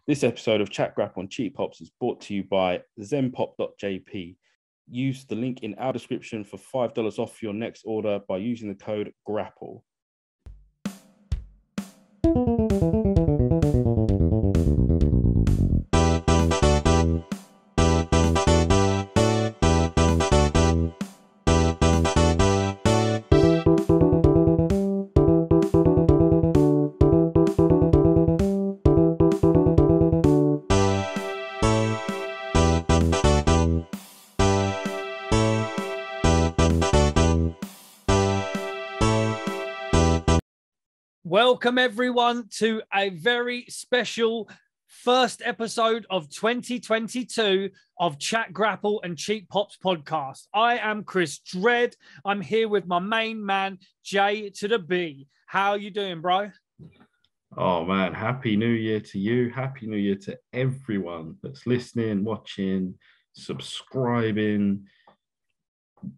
This episode of Chat Grapple on Cheap Pops is brought to you by zenpop.jp. Use the link in our description for $5 off your next order by using the code GRAPPLE. Welcome, everyone, to a very special first episode of 2022 of Chat Grapple and Cheap Pops podcast. I am Chris Dredd. I'm here with my main man, J to the B. How you doing, bro? Oh, man. Happy New Year to you. Happy New Year to everyone that's listening, watching, subscribing,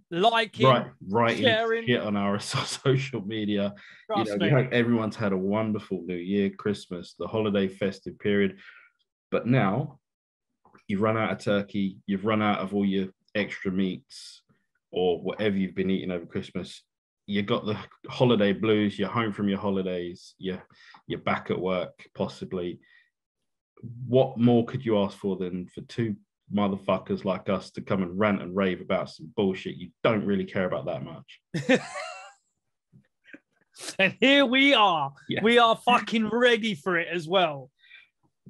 liking, writing sharing shit on our social media. Trust me. We hope everyone's had a wonderful New Year, Christmas, the holiday festive period. But now you've run out of turkey, you've run out of all your extra meats or whatever you've been eating over Christmas. You got the holiday blues, you're home from your holidays, you're back at work, possibly. What more could you ask for than for two motherfuckers like us to come and rant and rave about some bullshit you don't really care about that much? And here we are. Yeah. We are fucking ready for it as well.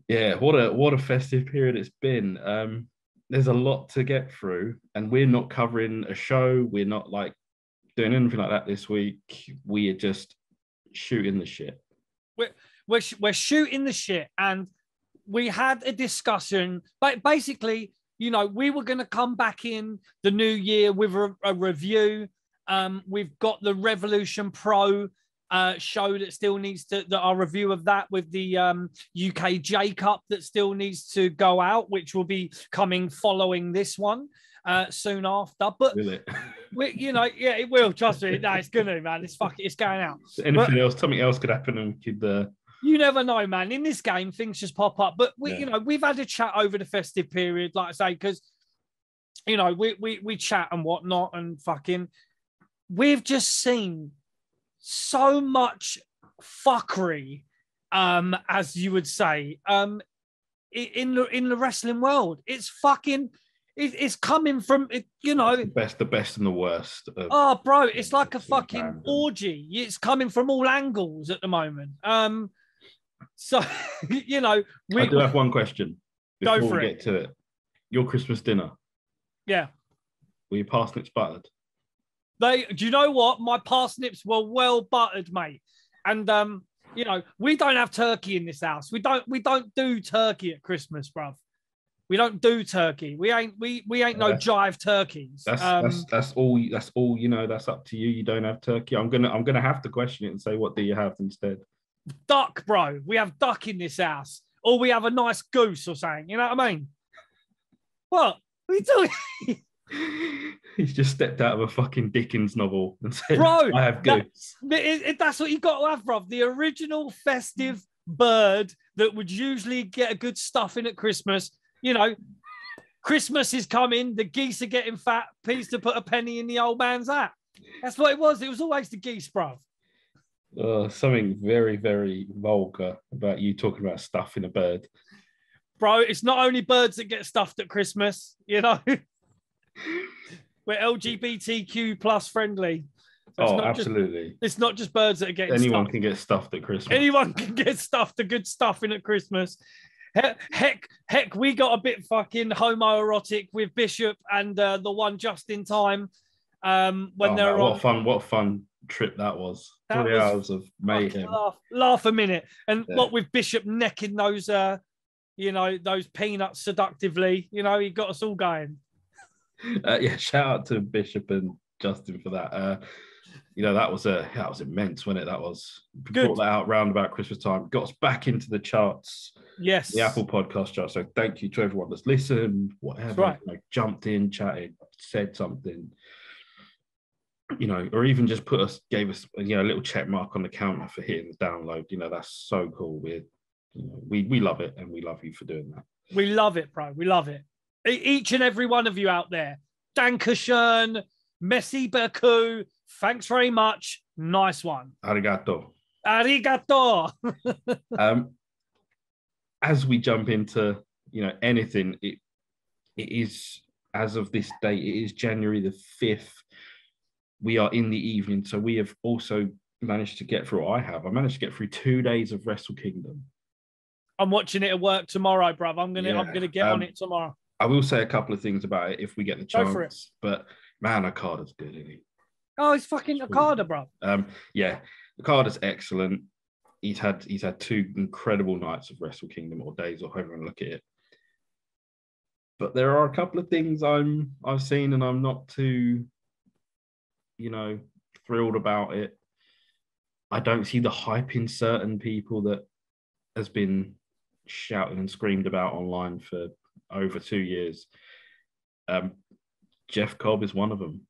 Yeah, what a festive period it's been. There's a lot to get through, and we're not covering a show. We're not like doing anything like that this week. We are just shooting the shit. We're shooting the shit, and we had a discussion, but basically, you know, we were going to come back in the new year with a review. We've got the Revolution Pro show that still needs to, our review of that with the UK J Cup that still needs to go out, which will be coming following this one soon after. But will it? It will. Trust me. No, it's gonna, man. It's going out. Anything else? Something else could happen, and could. You never know, man. In this game, things just pop up. But we've had a chat over the festive period, like I say, because we chat and whatnot, and fucking, we've just seen so much fuckery, as you would say, in the wrestling world. It's fucking, it's coming from, the best and the worst. Oh, bro, it's like a fucking orgy. It's coming from all angles at the moment. So, I do have one question before we get to it. Your Christmas dinner. Yeah. Were your parsnips buttered? Do you know what? My parsnips were well buttered, mate. And, we don't have turkey in this house. We don't do turkey at Christmas, bruv. We don't do turkey. We ain't no jive turkeys. That's all. That's up to you. You don't have turkey. I'm gonna have to question it and say, what do you have instead? Duck, bro. We have duck in this house, or we have a nice goose or something. You know what I mean? What are you doing? He's just stepped out of a fucking Dickens novel and said, bro, I have goose. That's what you got to have, bro. The original festive bird that would usually get a good stuff in at Christmas. Christmas is coming. The geese are getting fat. Please to put a penny in the old man's hat. That's what it was. It was always the geese, bro. Something very, very vulgar about you talking about stuffing a bird. Bro, it's not only birds that get stuffed at Christmas, We're LGBTQ plus friendly. So absolutely. It's not just birds that are getting Anyone stuffed. Can get stuffed at Christmas. Anyone can get stuffed, the good stuff in at Christmas. Heck, we got a bit fucking homoerotic with Bishop and the one just in time. What fun trip that was. 3 hours of mayhem. Laugh a minute. And what with Bishop necking those those peanuts seductively, he got us all going. Shout out to Bishop and Justin for that. That was immense, wasn't it? That was good. Brought that out round about Christmas time, got us back into the charts. Yes, the Apple Podcast chart. So thank you to everyone that's listened, whatever, right. Jumped in, chatted, said something, or even just gave us a little check mark on the counter for hitting the download. That's so cool. We love it, and we love you for doing that. We love it, bro. We love it. Each and every one of you out there. Dankeschön, Messi Baku. Thanks very much. Nice one. Arigato. Arigato. As we jump into, anything, it is, as of this date, it is January the 5th. We are in the evening, so we have also managed to get through. I managed to get through 2 days of Wrestle Kingdom. I'm watching it at work tomorrow, bruv. I'm gonna get on it tomorrow. I will say a couple of things about it if we get the chance. Go for it. But man, Okada's good, isn't he? Oh, it's fucking Okada, bro. Yeah, Okada's excellent. He's had 2 incredible nights of Wrestle Kingdom, or days, or however you look at it. But there are a couple of things I've seen, and I'm not too, thrilled about it. I don't see the hype in certain people that has been shouted and screamed about online for over 2 years. Jeff Cobb is one of them.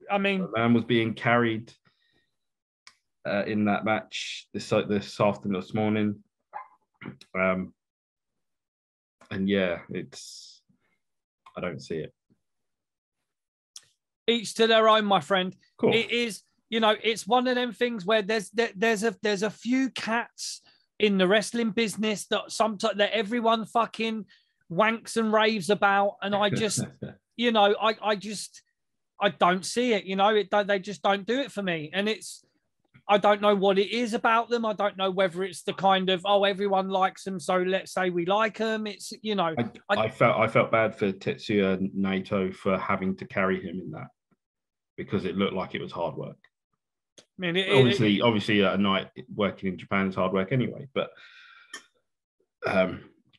I mean, the man was being carried in that match this afternoon, this morning. And yeah, I don't see it. Each to their own, my friend. Cool. It is, it's one of them things where there's a few cats in the wrestling business that sometimes that everyone fucking wanks and raves about, and I just, I don't see it. They just don't do it for me, and I don't know what it is about them. I don't know whether it's the kind of, everyone likes them, so let's say we like them. It's, I felt bad for Tetsuya Naito for having to carry him in that, because it looked like it was hard work. I mean, obviously, a night working in Japan is hard work anyway. But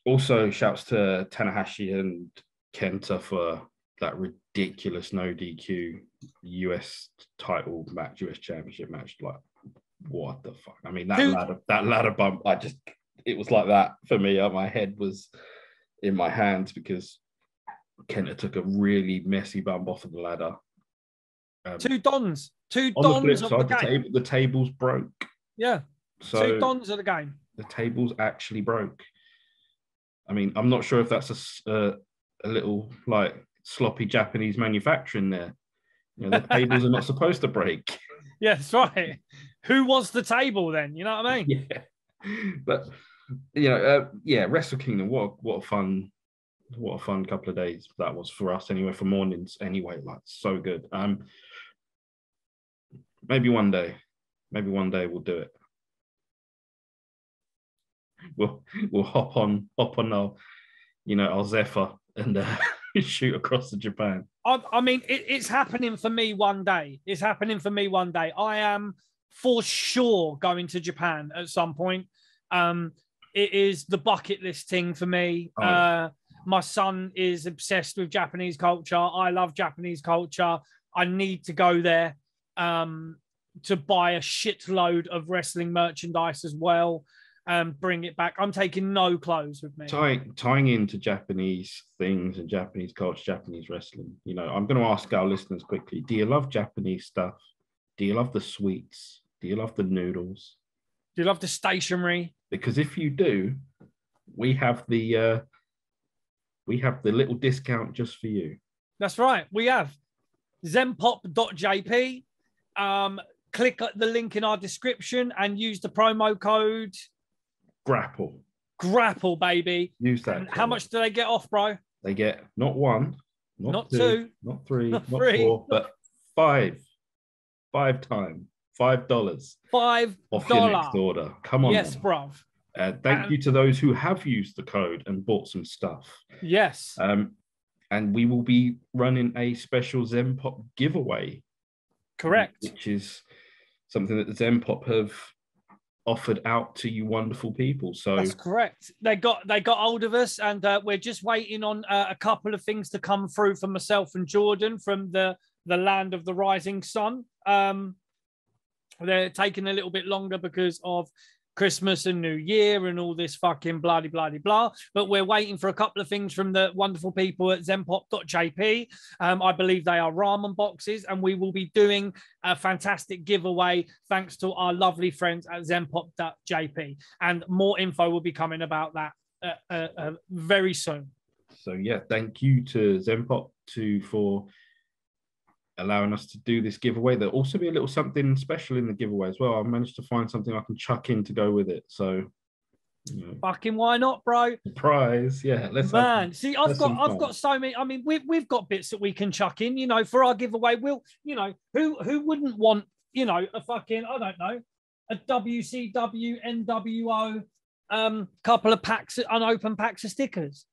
also, shouts to Tanahashi and Kenta for that ridiculous no DQ US title match, US Championship match. Like, what the fuck? I mean, that ladder bump. It was like that for me. My head was in my hands because Kenta took a really messy bump off of the ladder. Two dons on the flip side, the tables broke. Yeah. So 2 dons of the game. The tables actually broke. I mean, I'm not sure if that's a little like sloppy Japanese manufacturing there. The tables are not supposed to break. Yeah, that's right. Who was the table then? You know what I mean? Yeah. But Wrestle Kingdom. What a fun couple of days that was for us anyway. For mornings anyway, like so good. Maybe one day we'll do it. We'll hop on our Zephyr and shoot across to Japan. I mean, it's happening for me one day. I am for sure going to Japan at some point. It is the bucket list thing for me. My son is obsessed with Japanese culture. I love Japanese culture. I need to go there to buy a shitload of wrestling merchandise as well and bring it back. I'm taking no clothes with me. Tying into Japanese things and Japanese culture, Japanese wrestling, I'm going to ask our listeners quickly, do you love Japanese stuff? Do you love the sweets? Do you love the noodles? Do you love the stationery? Because if you do, we have the little discount just for you. That's right. We have zenpop.jp. Click the link in our description and use the promo code Grapple, baby. Use that. How much do they get off, bro? They get not 1, not 2, not 3, not 4, but 5. 5 times. $5. $5 off your next order. Come on. Yes, bruv. Thank you to those who have used the code and bought some stuff. Yes. And we will be running a special Zenpop giveaway. Correct. Which is something that the Zenpop have offered out to you wonderful people. So that's correct. They got hold of us, and we're just waiting on a couple of things to come through for myself and Jordan from the land of the rising sun. They're taking a little bit longer because of Christmas and New Year and all this fucking bloody blah. But we're waiting for a couple of things from the wonderful people at zenpop.jp. I believe they are ramen boxes, and we will be doing a fantastic giveaway thanks to our lovely friends at zenpop.jp. And more info will be coming about that very soon. So yeah, thank you to Zenpop for allowing us to do this giveaway. There'll also be a little something special in the giveaway as well. I managed to find something I can chuck in to go with it. So, fucking why not, bro? Surprise, yeah. See, I've got so many. I mean, we've got bits that we can chuck in. For our giveaway. We'll, who wouldn't want, a fucking, I don't know, a WCW NWO couple of packs, unopened packs of stickers.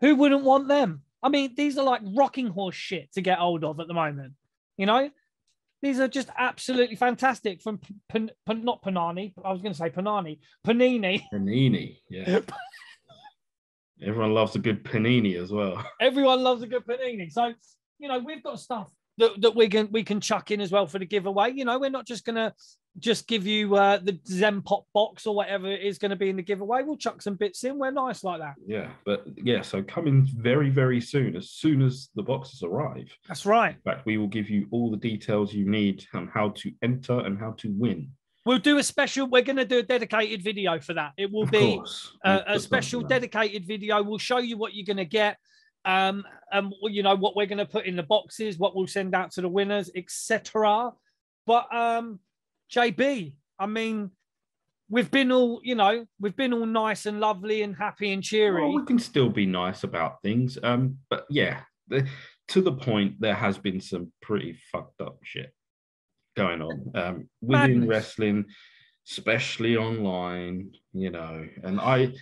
Who wouldn't want them? I mean, these are like rocking horse shit to get hold of at the moment. These are just absolutely fantastic from not Panani. I was going to say Panani. Panini. Panini, yeah. Everyone loves a good panini as well. Everyone loves a good panini. So, we've got stuff that we can chuck in as well for the giveaway. We're not just going to just give you the Zenpop box or whatever it is going to be in the giveaway. We'll chuck some bits in. We're nice like that. Yeah, but yeah, so coming very, very soon as the boxes arrive. That's right. In fact, we will give you all the details you need on how to enter and how to win. We'll do a special, we're going to do a dedicated video for that. It will be a special dedicated video. We'll show you what you're going to get. And what we're going to put in the boxes, what we'll send out to the winners, etc. But JB, I mean, we've been all nice and lovely and happy and cheery. Well, we can still be nice about things. But yeah, to the point, there has been some pretty fucked up shit going on within wrestling, especially online, and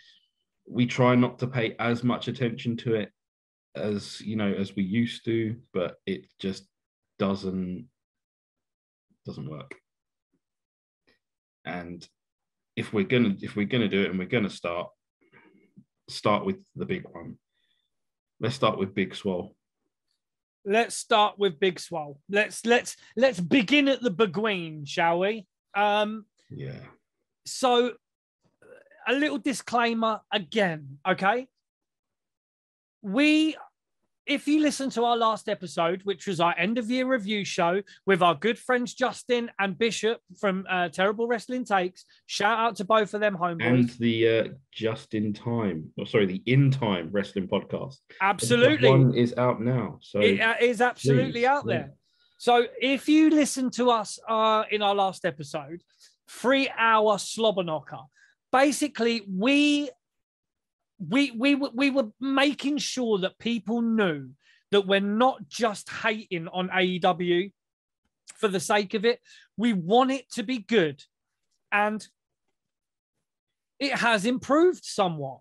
we try not to pay as much attention to it as we used to, but it just doesn't work. And if we're gonna do it, and we're gonna start with the big one, let's start with Big Swole. Let's start with Big Swole. Let's begin at the beguine, shall we? Yeah. So, a little disclaimer again, okay? If you listen to our last episode, which was our end of year review show with our good friends Justin and Bishop from Terrible Wrestling Takes, shout out to both of them homeboys. And the the In Time Wrestling Podcast. Absolutely. One is out now. So it is absolutely out there. So if you listen to us in our last episode, 3-hour slobber knocker, basically we were making sure that people knew that we're not just hating on AEW for the sake of it. We want it to be good. And it has improved somewhat.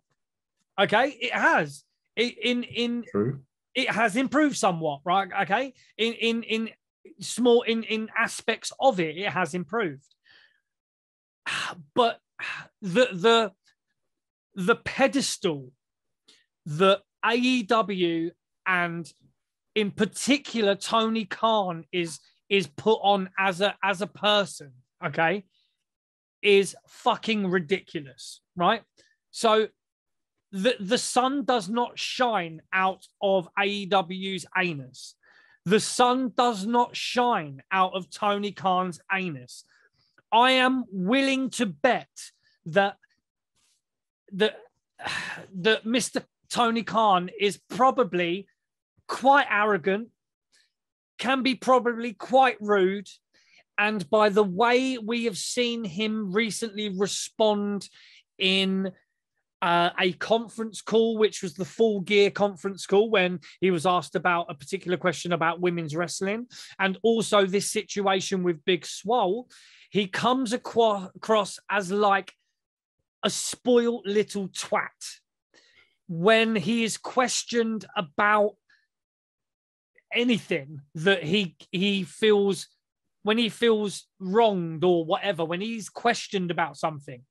Okay? It has. True. It has improved somewhat, right? Okay? In small aspects of it, it has improved. But the pedestal that AEW and in particular Tony Khan is put on as a person, okay, is fucking ridiculous, right? So the sun does not shine out of AEW's anus. The sun does not shine out of Tony Khan's anus. I am willing to bet that Mr. Tony Khan is probably quite arrogant, can be probably quite rude, and by the way we have seen him recently respond in a conference call, which was the Full Gear conference call, when he was asked about a particular question about women's wrestling, and also this situation with Big Swole, he comes across as like a spoiled little twat when he is questioned about anything that he feels, when he feels wronged or whatever, when he's questioned about something,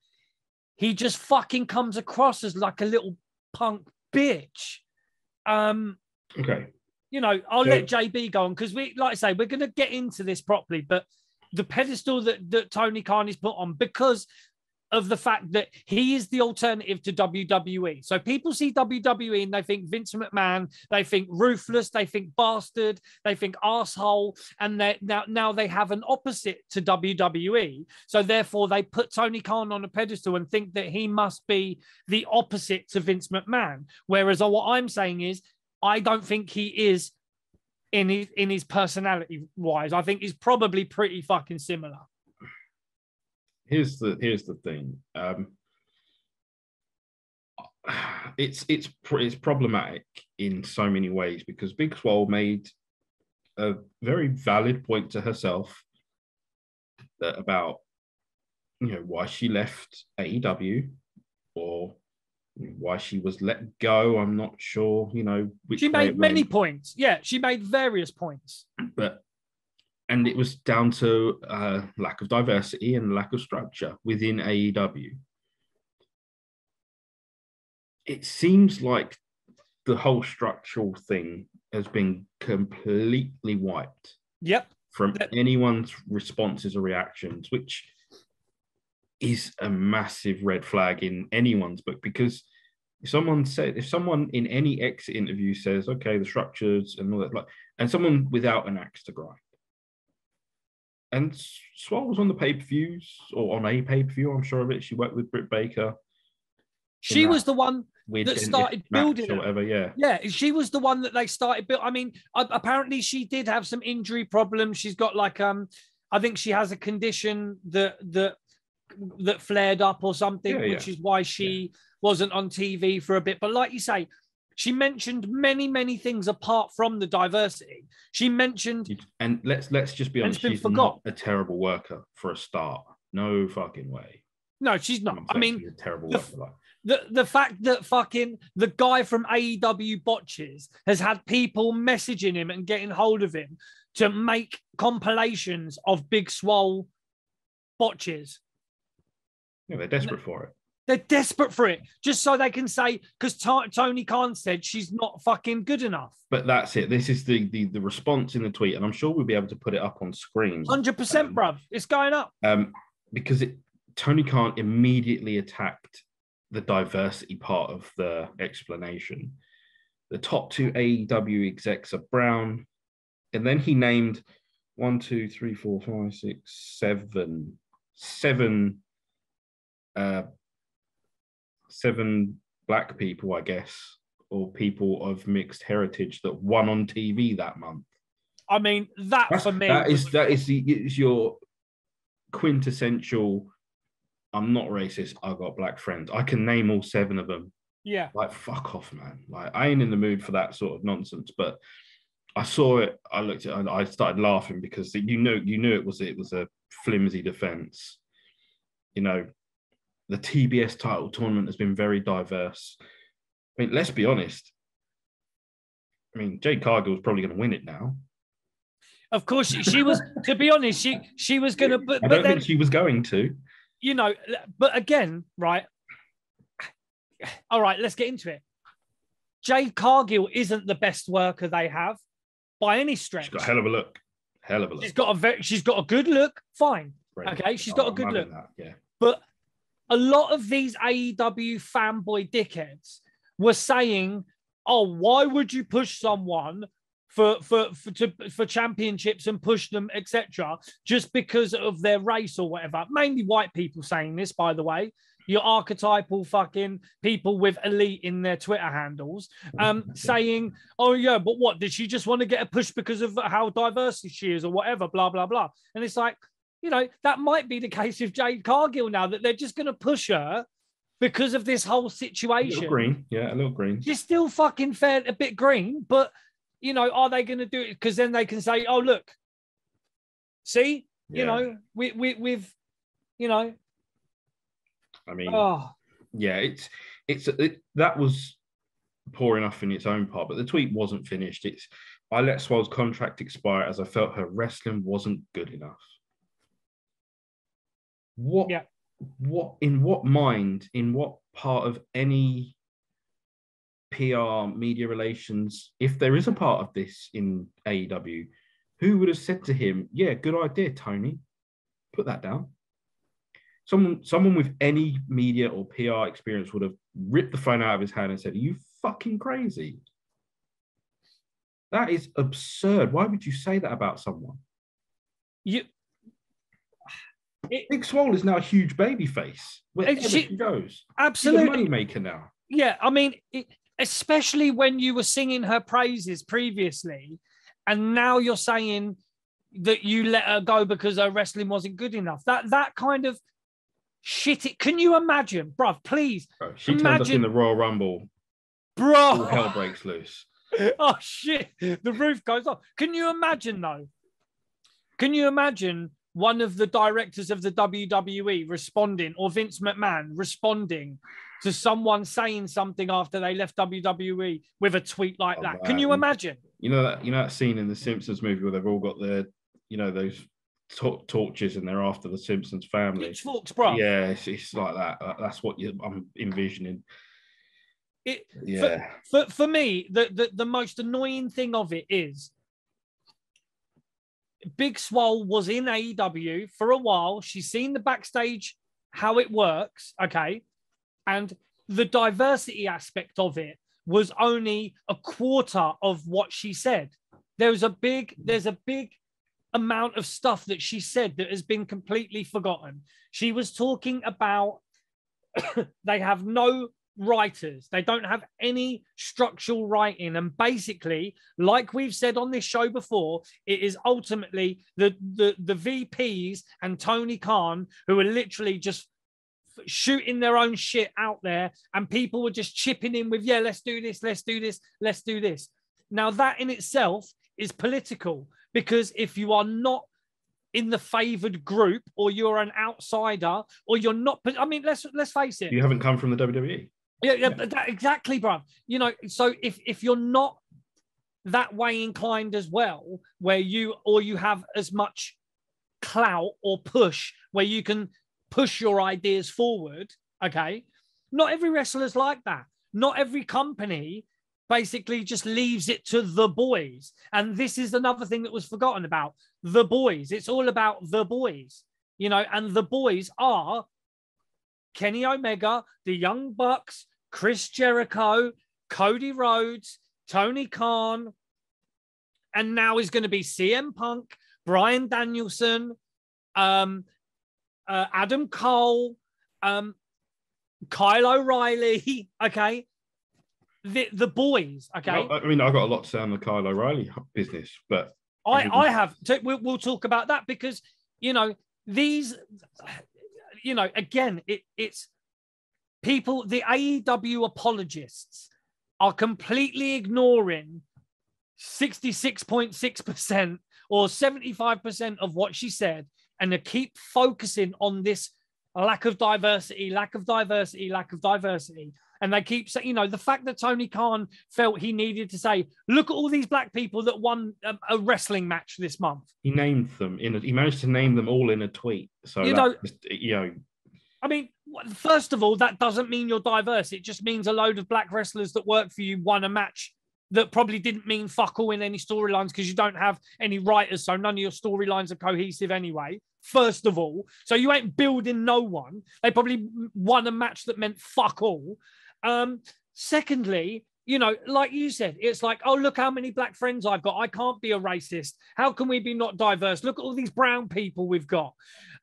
he just fucking comes across as like a little punk bitch. Okay. I'll let JB go on, because we, like I say, we're going to get into this properly, but the pedestal that Tony Khan is put on, because of the fact that he is the alternative to WWE. So people see WWE and they think Vince McMahon, they think ruthless, they think bastard, they think asshole, and now they have an opposite to WWE. So therefore they put Tony Khan on a pedestal and think that he must be the opposite to Vince McMahon. Whereas what I'm saying is, I don't think he is in his personality wise. I think he's probably pretty fucking similar. Here's the thing. It's problematic in so many ways because Big Swole made a very valid point to herself about why she left AEW or why she was let go. I'm not sure. She made many points. Yeah, she made various points. And it was down to lack of diversity and lack of structure within AEW. It seems like the whole structural thing has been completely wiped. Yep. From anyone's responses or reactions, which is a massive red flag in anyone's book, because if someone in any exit interview says, okay, the structures and all that, and someone without an axe to grind, and Swole was on the pay-per-views or on a pay-per-view, I'm sure of it. She worked with Britt Baker. She was the one that started building or whatever, yeah. Yeah, she was the one that they started building. I mean, apparently she did have some injury problems. She's got I think she has a condition that flared up or something, which is why she wasn't on TV for a bit. But like you say, she mentioned many, many things apart from the diversity. She mentioned... And let's just be honest, she's not a terrible worker for a start. No fucking way. No, she's not. I mean, she's a terrible worker. The fact that fucking the guy from AEW Botches has had people messaging him and getting hold of him to make compilations of Big Swole botches. Yeah, they're desperate for it. They're desperate for it, just so they can say, because Tony Khan said she's not fucking good enough. But that's it. This is the response in the tweet, and I'm sure we'll be able to put it up on screen. 100%, bruv. It's going up. Because Tony Khan immediately attacked the diversity part of the explanation. The top two AEW execs are brown, and then he named 1, 2, 3, 4, 5, 6, 7 black people, I guess, or people of mixed heritage that won on TV that month. I mean, that for me, that is your quintessential. I'm not racist. I've got black friends. I can name all 7 of them. Yeah. Fuck off, man. I ain't in the mood for that sort of nonsense. But I saw it. I looked at it. I started laughing because you knew it was a flimsy defense. The TBS title tournament has been very diverse. I mean, let's be honest. I mean, Jade Cargill's probably going to win it now. Of course, she was. To be honest, she was going to. But I don't think she was going to. But again, right? All right, let's get into it. Jade Cargill isn't the best worker they have by any stretch. She's got a hell of a look. She's got a good look. Fine. Great. Okay, she's got a good look. Yeah. But a lot of these AEW fanboy dickheads were saying, "Oh, why would you push someone for championships and push them, etc., just because of their race or whatever?" Mainly white people saying this, by the way. Your archetypal fucking people with elite in their Twitter handles, saying, "Oh yeah, but what, did she just want to get a push because of how diverse she is or whatever, blah, blah, blah." And it's like, that might be the case with Jade Cargill now, that they're just going to push her because of this whole situation. A little green. She's still fucking a bit green, but, are they going to do it? Because then they can say, "Oh, look, see, we've. I mean, that was poor enough in its own part, but the tweet wasn't finished. I let Swole's contract expire as I felt her wrestling wasn't good enough. In what part of any PR, media relations, if there is a part of this in AEW, who would have said to him, "Yeah, good idea, Tony, put that down"? Someone with any media or PR experience would have ripped the phone out of his hand and said, "Are you fucking crazy? That is absurd. Why would you say that about someone?" Big Swole is now a huge baby face wherever she goes. Absolutely. She's a moneymaker now. Yeah, I mean, especially when you were singing her praises previously, and now you're saying that you let her go because her wrestling wasn't good enough. That kind of shit. Can you imagine, bruv? Please. Bro, she turned up in the Royal Rumble. Bro. All hell breaks loose. Oh, shit. The roof goes off. Can you imagine, though? Can you imagine one of the directors of the WWE responding, or Vince McMahon responding to someone saying something after they left WWE with a tweet like that? Can you imagine? You know that scene in the Simpsons movie where they've all got their, those torches and they're after the Simpsons family. Pitchforks, bro. Yeah, it's like that. That's what I'm envisioning. For me, the most annoying thing of it is Big Swole was in AEW for a while. She's seen the backstage, how it works, okay? And the diversity aspect of it was only a quarter of what she said. There's a big amount of stuff that she said that has been completely forgotten. She was talking about they have no writers. They don't have any structural writing. And basically, like we've said on this show before, it is ultimately the VPs and Tony Khan who are literally just shooting their own shit out there, and people were just chipping in with, yeah, let's do this, let's do this, let's do this. Now that in itself is political, because if you are not in the favored group, or you're an outsider, or you're not, I mean, let's face it. You haven't come from the WWE. Yeah. Exactly, bro. So if you're not that way inclined as well, where you have as much clout or push where you can push your ideas forward, okay? Not every wrestler's like that. Not every company basically just leaves it to the boys. And this is another thing that was forgotten about. The boys. It's all about the boys, and the boys are Kenny Omega, the Young Bucks, Chris Jericho, Cody Rhodes, Tony Khan, and now is going to be CM Punk, Bryan Danielson, Adam Cole, Kyle O'Reilly, okay? The boys, okay? Well, I mean, I've got a lot to say on the Kyle O'Reilly business, but... I have. We'll talk about that because, these... again, it's people, the AEW apologists are completely ignoring 66.6% or 75% of what she said, and they keep focusing on this lack of diversity. And they keep saying, the fact that Tony Khan felt he needed to say, look at all these black people that won a wrestling match this month. He named them he managed to name them all in a tweet. So, I mean, first of all, that doesn't mean you're diverse. It just means a load of black wrestlers that work for you won a match that probably didn't mean fuck all in any storylines because you don't have any writers. So none of your storylines are cohesive anyway, first of all. So you ain't building no one. They probably won a match that meant fuck all. Secondly, like you said, it's like, oh, look how many black friends I've got. I can't be a racist. How can we be not diverse? Look at all these brown people we've got.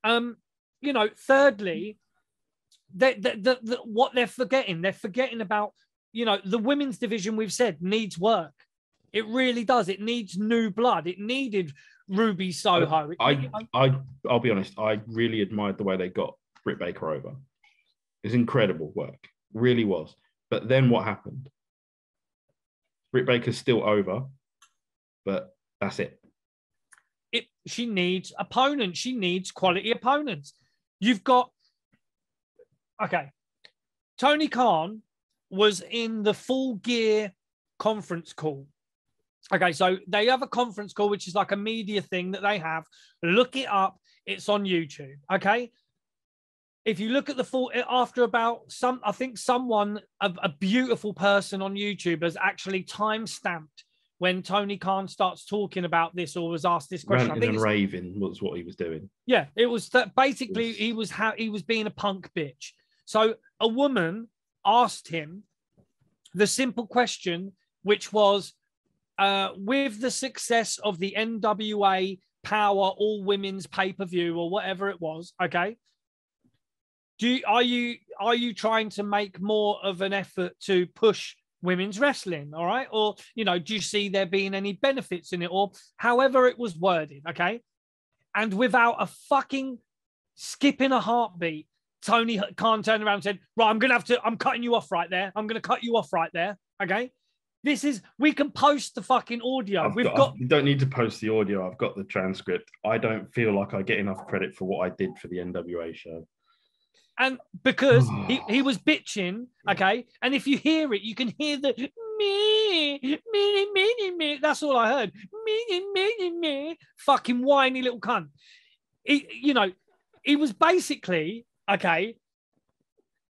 Thirdly, what they're forgetting about, the women's division, we've said, needs work. It really does. It needs new blood. It needed Ruby Soho. I'll be honest, I really admired the way they got Britt Baker over. It's incredible work. Really was. But then what happened? Britt Baker's still over, but that's it. She needs opponents. She needs quality opponents. You've got... Okay. Tony Khan was in the Full Gear conference call. Okay, so they have a conference call, which is like a media thing that they have. Look it up. It's on YouTube. Okay. If you look at the full, after about I think someone, a beautiful person on YouTube has actually time-stamped when Tony Khan starts talking about this or was asked this question. Ranting and raving was what he was doing. Yeah, it was that basically he was being a punk bitch. So a woman asked him the simple question, which was, with the success of the NWA Power All Women's pay-per-view or whatever it was, okay, are you trying to make more of an effort to push women's wrestling, all right? Or, do you see there being any benefits in it, or however it was worded, okay? And without a fucking skip in a heartbeat, Tony Khan turned around and said, right, I'm cutting you off right there. I'm going to cut you off right there, okay? We can post the fucking audio. You don't need to post the audio. I've got the transcript. I don't feel like I get enough credit for what I did for the NWA show. And because he was bitching, okay? And if you hear it, you can hear the me. That's all I heard. Me. Fucking whiny little cunt. He was basically, okay,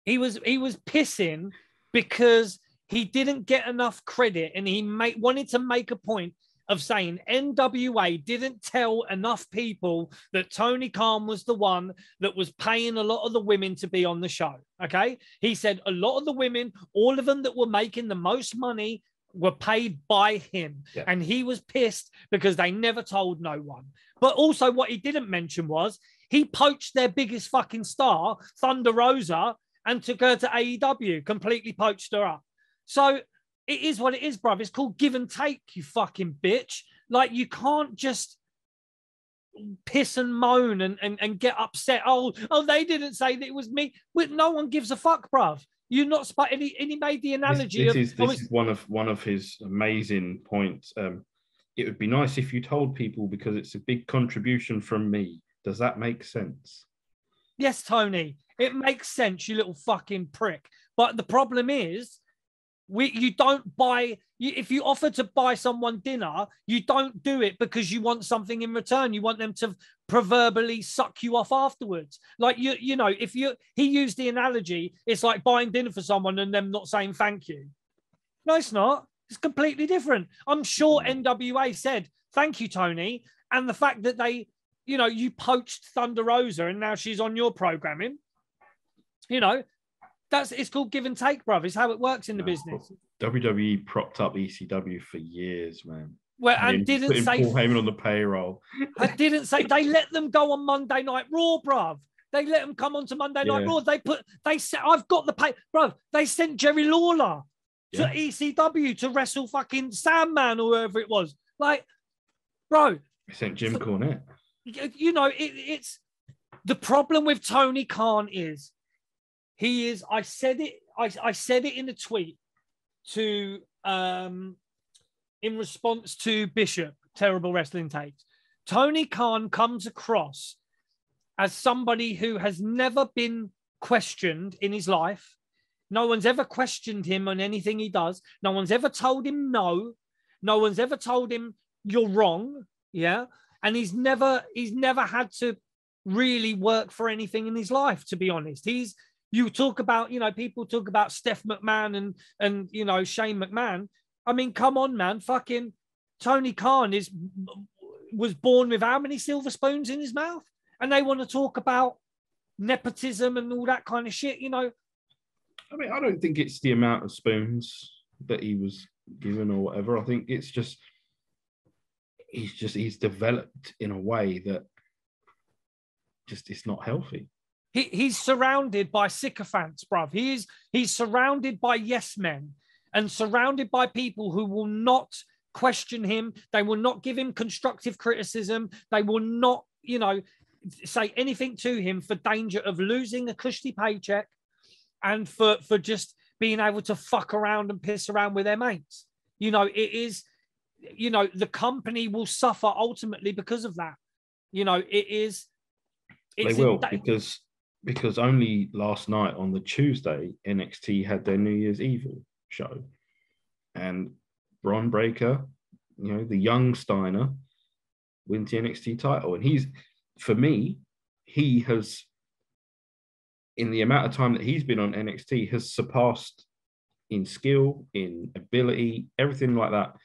he was pissing because he didn't get enough credit, and he wanted to make a point of saying NWA didn't tell enough people that Tony Khan was the one that was paying a lot of the women to be on the show. Okay. He said a lot of the women, all of them that were making the most money, were paid by him. Yeah. And he was pissed because they never told no one. But also what he didn't mention was he poached their biggest fucking star, Thunder Rosa, and took her to AEW, completely poached her up. So it is what it is, bruv. It's called give and take, you fucking bitch. Like, you can't just piss and moan and get upset. Oh, they didn't say that it was me. No one gives a fuck, bruv. You're not. And he made the analogy this is one of his amazing points. It would be nice if you told people because it's a big contribution from me. Does that make sense? Yes, Tony. It makes sense, you little fucking prick. But the problem is, you don't buy. If you offer to buy someone dinner, you don't do it because you want something in return. You want them to proverbially suck you off afterwards. Like he used the analogy, it's like buying dinner for someone and them not saying thank you. No, it's not. It's completely different. I'm sure NWA said thank you, Tony, and the fact that they, you poached Thunder Rosa and now she's on your programming. It's called give and take, bruv. It's how it works in the business. WWE propped up ECW for years, man. Well, and didn't say Paul Heyman on the payroll. I didn't say they let them go on Monday Night Raw, bruv. They let them come onto Monday Night Raw. They said, I've got the pay, bruv. They sent Jerry Lawler to ECW to wrestle fucking Sandman or whoever it was. Like, bro. They sent Jim Cornette. It's the problem with Tony Khan is. He is. I said it in a tweet to in response to Bishop, Terrible Wrestling Takes. Tony Khan comes across as somebody who has never been questioned in his life. No one's ever questioned him on anything he does. No one's ever told him no. No one's ever told him you're wrong. Yeah, and he's never had to really work for anything in his life. To be honest, You talk about, people talk about Steph McMahon and Shane McMahon. I mean, come on, man. Fucking Tony Khan was born with how many silver spoons in his mouth? And they want to talk about nepotism and all that kind of shit, I mean, I don't think it's the amount of spoons that he was given or whatever. I think it's just he's developed in a way that just it's not healthy. He's surrounded by sycophants, bruv. He's surrounded by yes men and surrounded by people who will not question him. They will not give him constructive criticism. They will not, say anything to him for danger of losing a cushy paycheck and for just being able to fuck around and piss around with their mates. It is, the company will suffer ultimately because of that. It is. They will, because only last night on the Tuesday, NXT had their New Year's Evil show. And Bron Breakker, the young Steiner, wins the NXT title. And he has, in the amount of time that he's been on NXT, has surpassed in skill, in ability, everything like that,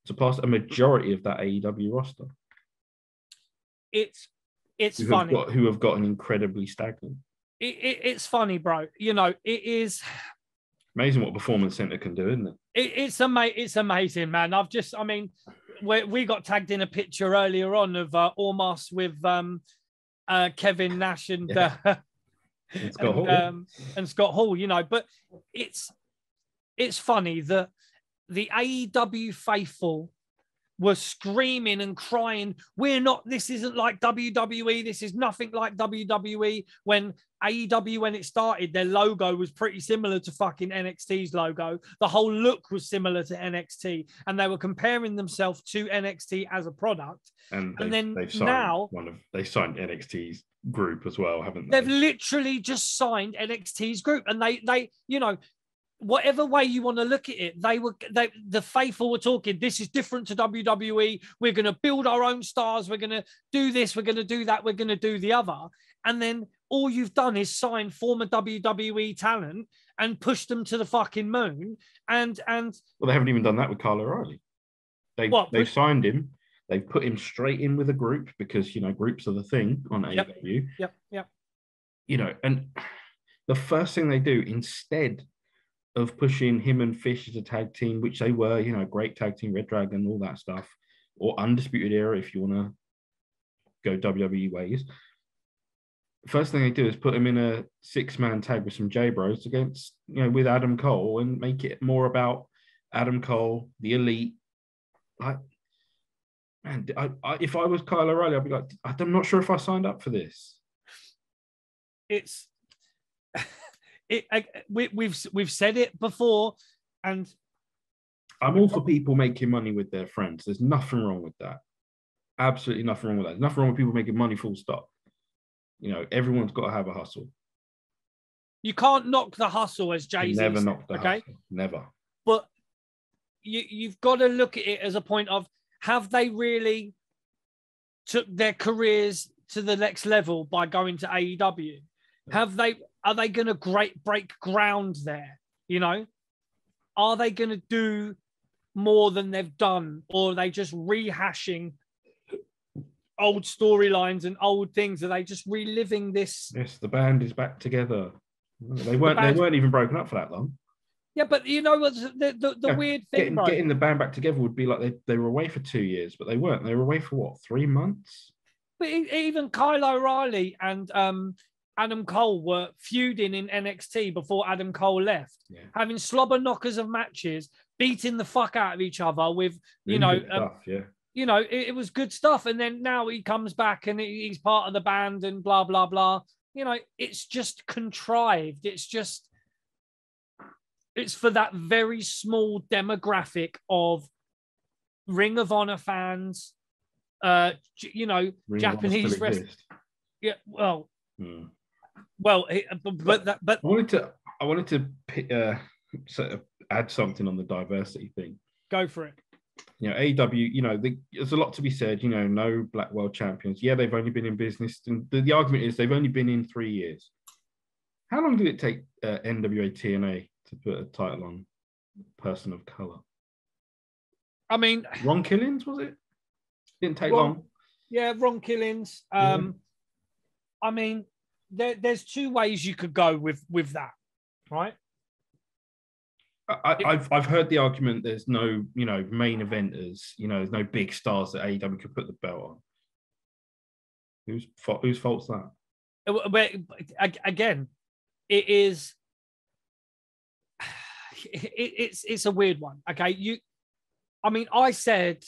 surpassed a majority of that AEW roster. It's who funny. Who have gotten incredibly stagnant. It's funny, bro. You know, it is amazing what Performance Center can do, isn't it? It's amazing, man. We got tagged in a picture earlier on of Ormas with Kevin Nash and Scott Hall, you know. But it's funny that the AEW faithful were screaming and crying, this isn't like WWE, this is nothing like WWE. When AEW, when it started, their logo was pretty similar to fucking NXT's logo. The whole look was similar to NXT, and they were comparing themselves to NXT as a product. And then they've signed they signed NXT's group as well, haven't they? They've literally just signed NXT's group, and they you know, whatever way you want to look at it, the faithful were talking, this is different to WWE. We're going to build our own stars. We're going to do this. We're going to do that. We're going to do the other. And then all you've done is sign former WWE talent and push them to the fucking moon. And well, they haven't even done that with Kyle O'Reilly. They've signed him. They've put him straight in with a group because, you know, groups are the thing on AEW. Yep. You know, and the first thing they do, instead of pushing him and Fish as a tag team, which they were, you know, great tag team, Red Dragon, all that stuff, or Undisputed Era if you want to go WWE ways. First thing they do is put him in a 6-man tag with some J-Bros against, you know, with Adam Cole, and make it more about Adam Cole, the Elite. Like, man, if I was Kyle O'Reilly, I'd be like, I'm not sure if I signed up for this. We've said it before, and I'm all for people making money with their friends. There's nothing wrong with that. Absolutely nothing wrong with that. There's nothing wrong with people making money, full stop. You know, everyone's got to have a hustle. You can't knock the hustle, as Jay-Z never said, knock the hustle. Never. But you've got to look at it as a point of, have they really took their careers to the next level by going to AEW? Are they going to break ground there? You know, are they going to do more than they've done, or are they just rehashing old storylines and old things? Are they just reliving this? Yes, the band is back together. They weren't even broken up for that long. Yeah, but you know what's the weird thing, getting the band back together would be like they were away for 2 years, but they weren't. They were away for what, 3 months? But even Kyle O'Reilly and Adam Cole were feuding in NXT before Adam Cole left, having slobber knockers of matches, beating the fuck out of each other with, you know, you know, it was good stuff. And then now he comes back and he's part of the band and blah, blah, blah. You know, it's just contrived. It's for that very small demographic of Ring of Honor fans, you know, Ring Japanese wrestling. Yeah, well, well, but I wanted to sort of add something on the diversity thing. Go for it. You know, AEW, you know, there's a lot to be said. You know, no Black World Champions. Yeah, they've only been in business. And the argument is they've only been in 3 years. How long did it take NWA TNA to put a title on person of color? I mean, Ron Killings, was it? Didn't take long. Yeah, Ron Killings. I mean, there's 2 ways you could go with that, right? I've heard the argument. There's no, you know, main eventers. You know, there's no big stars that AEW could put the belt on. Whose fault's that? Again, it is. It's a weird one. Okay, I mean, I said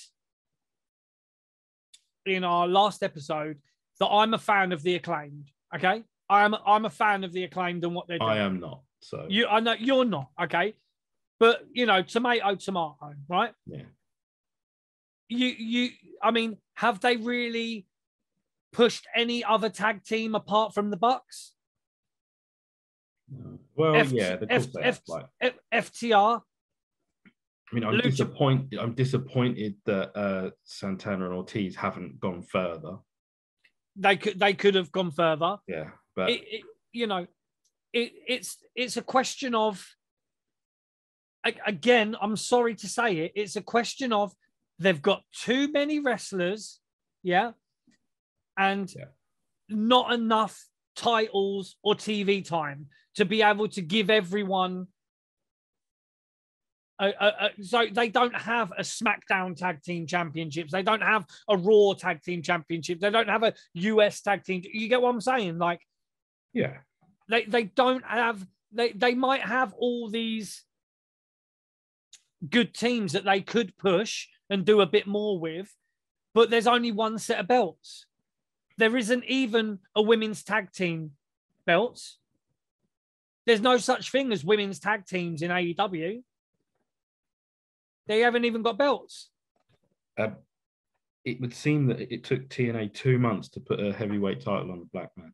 in our last episode that I'm a fan of the Acclaimed. Okay, I'm a fan of the Acclaimed and what they're doing. I am not. So I know you're not. Okay. But, you know, tomato, right? Yeah. I mean, have they really pushed any other tag team apart from the Bucks? Well, FTR. I mean, I'm disappointed that Santana and Ortiz haven't gone further. They could have gone further. Yeah, but you know, it's a question of. Again, I'm sorry to say it. It's a question of they've got too many wrestlers, and not enough titles or TV time to be able to give everyone. So they don't have a SmackDown Tag Team Championships. They don't have a Raw Tag Team Championship. They don't have a US Tag Team. You get what I'm saying? Like, yeah, they don't have. They might have all these good teams that they could push and do a bit more with, but there's only one set of belts. There isn't even a women's tag team belts. There's no such thing as women's tag teams in AEW. They haven't even got belts. It would seem that it took TNA 2 months to put a heavyweight title on the black man.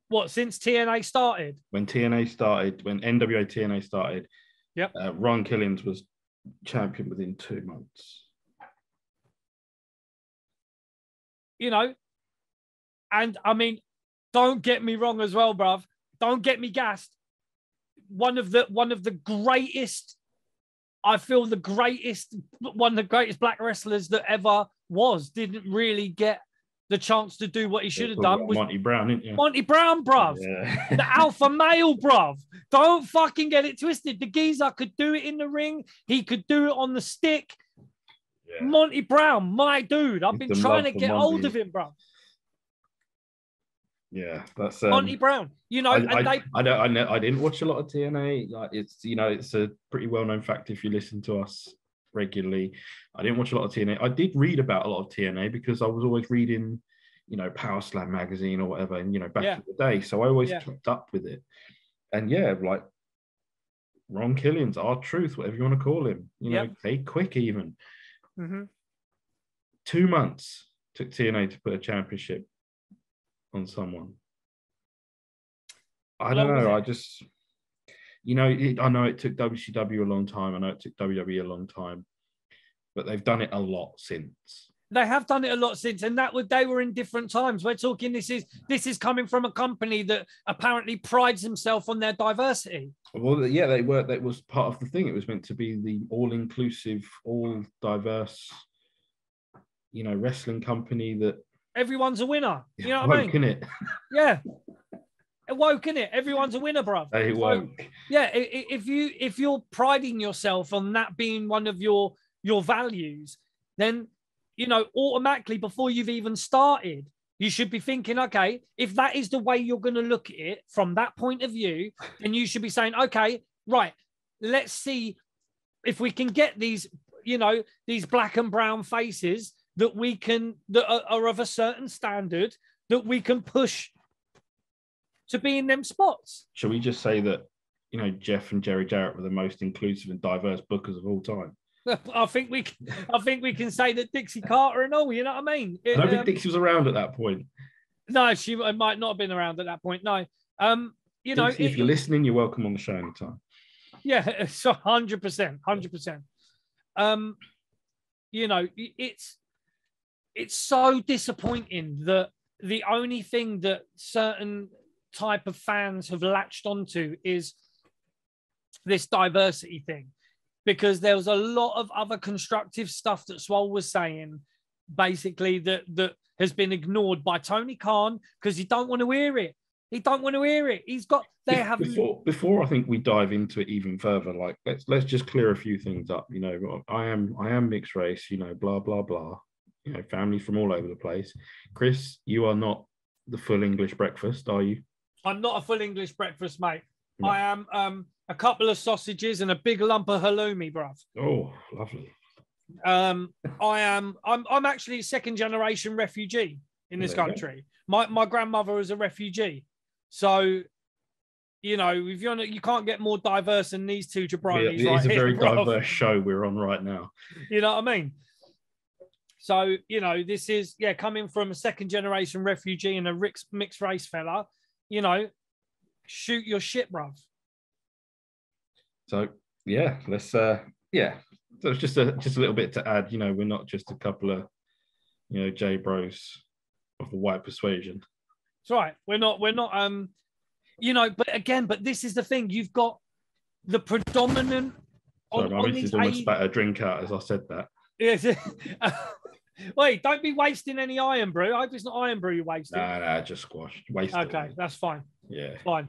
What, since TNA started? When TNA started, when NWA TNA started, yep. Ron Killings was champion within 2 months. You know, and I mean, don't get me wrong as well, bruv. Don't get me gassed. One of the greatest, I feel one of the greatest black wrestlers that ever was, didn't really get the chance to do what he should have done. Was Monty Brown, didn't you? Monty Brown, bruv. Yeah. The alpha male, bruv. Don't fucking get it twisted. The geezer could do it in the ring. He could do it on the stick. Yeah. Monty Brown, my dude. I've been trying to get hold of him, bruv. Yeah, that's Monty Brown. You know, I didn't watch a lot of TNA. Like, it's, you know, it's a pretty well-known fact if you listen to us regularly. I didn't watch a lot of TNA. I did read about a lot of TNA because I was always reading, you know, Power Slam magazine or whatever, and, you know, back in the day. So I always kept up with it. And like Ron Killings, R-Truth, whatever you want to call him, you know, Kate Quick even. Mm-hmm. 2 months took TNA to put a championship on someone. I don't know. I just, you know, I know it took WCW a long time. I know it took WWE a long time, but they've done it a lot since. They have done it a lot since, and they were in different times. We're talking. This is coming from a company that apparently prides himself on their diversity. Well, yeah, they were. That was part of the thing. It was meant to be the all-inclusive, all-diverse, you know, wrestling company that everyone's a winner. You know what I mean? It. Yeah. It woke, innit? Everyone's a winner, bruv. It woke. Yeah, if you're priding yourself on that being one of your values, then, you know, automatically before you've even started, you should be thinking, okay, if that is the way you're going to look at it from that point of view, then you should be saying, okay, right, let's see if we can get these, you know, these black and brown faces that are of a certain standard that we can push to be in them spots. Shall we just say that, you know, Jeff and Jerry Jarrett were the most inclusive and diverse bookers of all time? I think we can say that Dixie Carter and all. You know what I mean? I don't think Dixie was around at that point. No, she might not have been around at that point. No, you know, Dixie, if you're listening, you're welcome on the show anytime. Yeah, so 100%. You know, it's so disappointing that the only thing that certain type of fans have latched onto is this diversity thing, because there was a lot of other constructive stuff that Swole was saying, basically that has been ignored by Tony Khan because he don't want to hear it. He's got. Before I think we dive into it even further, like let's just clear a few things up. You know, I am mixed race. You know, blah blah blah. You know, family from all over the place. Chris, you are not the full English breakfast, are you? I'm not a full English breakfast, mate. No. I am a couple of sausages and a big lump of halloumi, bruv. Oh, lovely. I'm actually a second generation refugee in this country. My grandmother was a refugee. So, you know, if you can't get more diverse than these two jabronis. Yeah, it's a very diverse show we're on right now. You know what I mean? So, you know, this is, coming from a second generation refugee and a mixed race fella, you know, shoot your shit, bruv. So, let's, so it's just a little bit to add. You know, we're not just a couple of, you know, J bros of the white persuasion. That's right. We're not, you know, but this is the thing. You've got the predominant. Sorry, my missus almost spat her drink out as I said that. Yes. Wait, don't be wasting any iron brew. I hope it's not iron brew you're wasting. Nah, just squash. Waste Okay, away. that's fine. Yeah. Fine.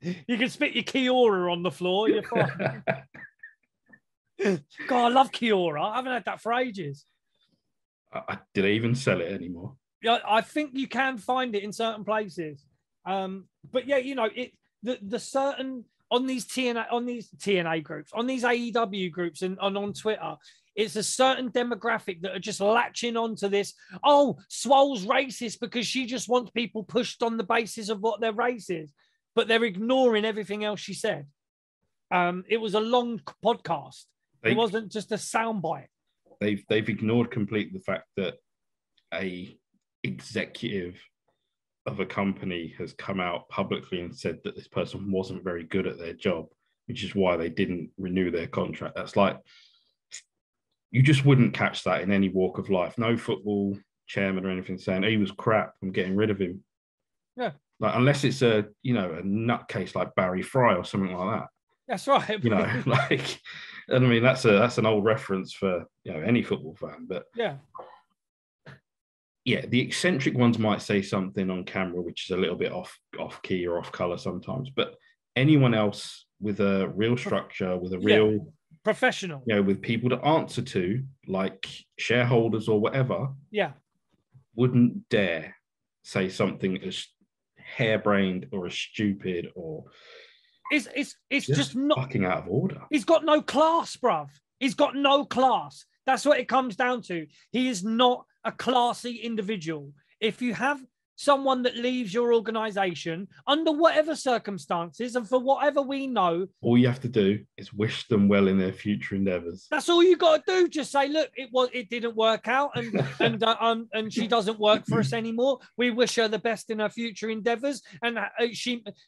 You can spit your Kiora on the floor. You're fine. God, I love Kiora. I haven't had that for ages. Did they even sell it anymore? Yeah, I think you can find it in certain places. But yeah, the certain on these TNA groups, on these AEW groups, and on Twitter, it's a certain demographic that are just latching onto this. Oh, Swole's racist because she just wants people pushed on the basis of what their race is, but they're ignoring everything else she said. It was a long podcast. It wasn't just a soundbite. They've ignored completely the fact that a executive of a company has come out publicly and said that this person wasn't very good at their job, which is why they didn't renew their contract. That's like, you just wouldn't catch that in any walk of life. No football chairman or anything saying he was crap, I'm getting rid of him. Yeah. Like, unless it's a nutcase like Barry Fry or something like that. That's right. Like, and I mean, that's an old reference for any football fan, but yeah, the eccentric ones might say something on camera which is a little bit off key or off color sometimes, but anyone else with a real structure, with a real professional, with people to answer to, like shareholders or whatever, wouldn't dare say something as harebrained or as stupid or it's just not fucking out of order. He's got no class, bruv. He's got no class. That's what it comes down to. He is not a classy individual. If you have someone that leaves your organization under whatever circumstances and for whatever we know, all you have to do is wish them well in their future endeavors. That's all you got to do. Just say, look, it didn't work out, and she doesn't work for us anymore. We wish her the best in her future endeavors, and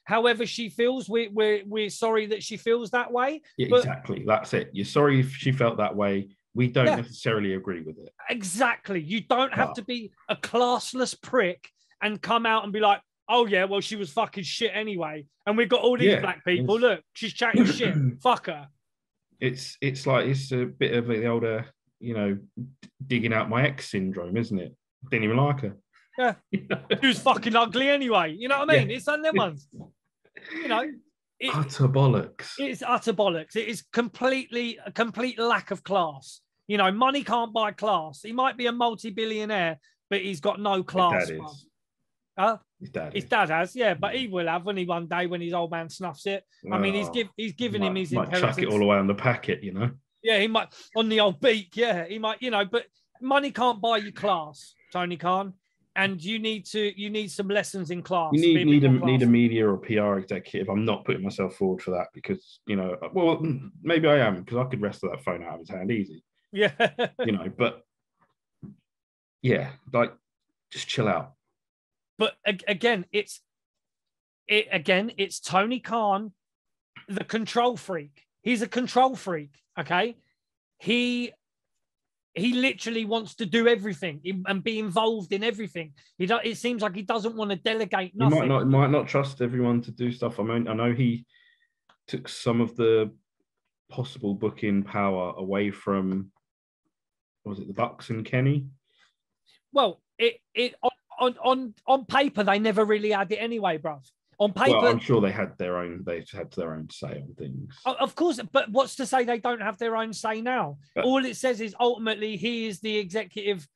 however she feels, we're sorry that she feels that way. Yeah, exactly. That's it. You're sorry if she felt that way. We don't necessarily agree with it. Exactly. You don't have to be a classless prick and come out and be like, oh yeah, well, she was fucking shit anyway. And we've got all these black people. Look, she's chatting shit. Fuck her. It's like, it's a bit of the older, digging out my ex syndrome, isn't it? Didn't even like her. Yeah. She was fucking ugly anyway. You know what I mean? It's on them ones. Utter bollocks. It's utter bollocks. It is a complete lack of class. Money can't buy class. He might be a multi-billionaire, but he's got no class. His dad has, but he will have one day when his old man snuffs it. I mean, he's giving him his inheritance. Chuck it all away on the packet, Yeah, he might on the old beak. Yeah, he might, but money can't buy you class, Tony Khan, and you need some lessons in class. You need a media or PR executive. I'm not putting myself forward for that because well, maybe I am, because I could wrestle that phone out of his hand easy. Yeah, but yeah, like, just chill out. But again, it's Tony Khan, the control freak. He's a control freak. Okay, he literally wants to do everything and be involved in everything. It seems like he doesn't want to delegate nothing. He might not trust everyone to do stuff. I mean, I know he took some of the possible booking power away from, was it the Bucks and Kenny? Well, on paper they never really had it anyway, bruv. On paper, well, I'm sure they had their own say on things. Of course, but what's to say they don't have their own say now? All it says is ultimately he is the executive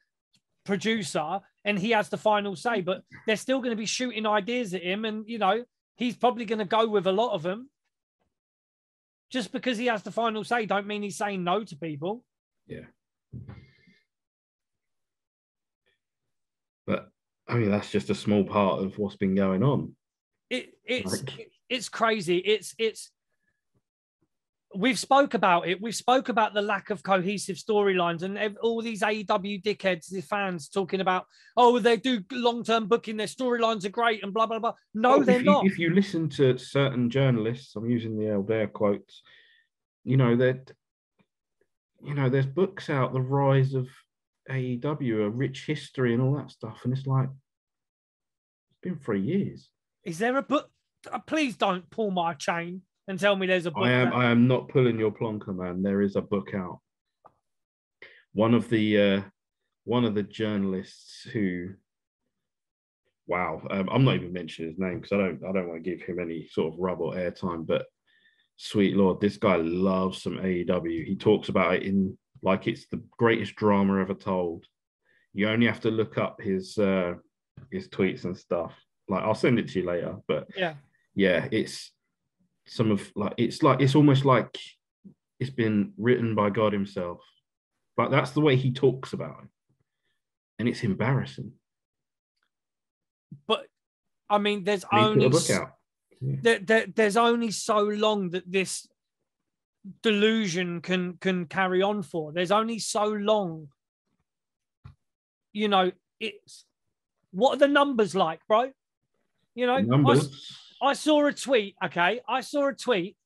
producer and he has the final say, but they're still going to be shooting ideas at him, and he's probably going to go with a lot of them. Just because he has the final say don't mean he's saying no to people. Yeah. But I mean, that's just a small part of what's been going on. It's crazy. We've spoke about it. We've spoke about the lack of cohesive storylines and all these AEW dickheads, the fans talking about, oh, they do long-term booking, their storylines are great and blah, blah, blah. No, they're not. If you listen to certain journalists, I'm using the Albert quotes, there's books out, the rise of AEW, a rich history and all that stuff. And it's like, it's been 3 years. Is there a book? Please don't pull my chain. and tell me there's a book. I am not pulling your plonker, man. There is a book out. One of the journalists who, wow, I'm not even mentioning his name because I don't want to give him any sort of rub or airtime. But sweet Lord, this guy loves some AEW. He talks about it in like it's the greatest drama ever told. You only have to look up his tweets and stuff. Like I'll send it to you later. But yeah, it's some of it's almost like it's been written by God himself. Like that's the way he talks about it. And it's embarrassing. But I mean, there's there's only so long that this delusion can carry on for. There's only so long. You know, it's what are the numbers like, bro? You know, I saw a tweet. Okay, I saw a tweet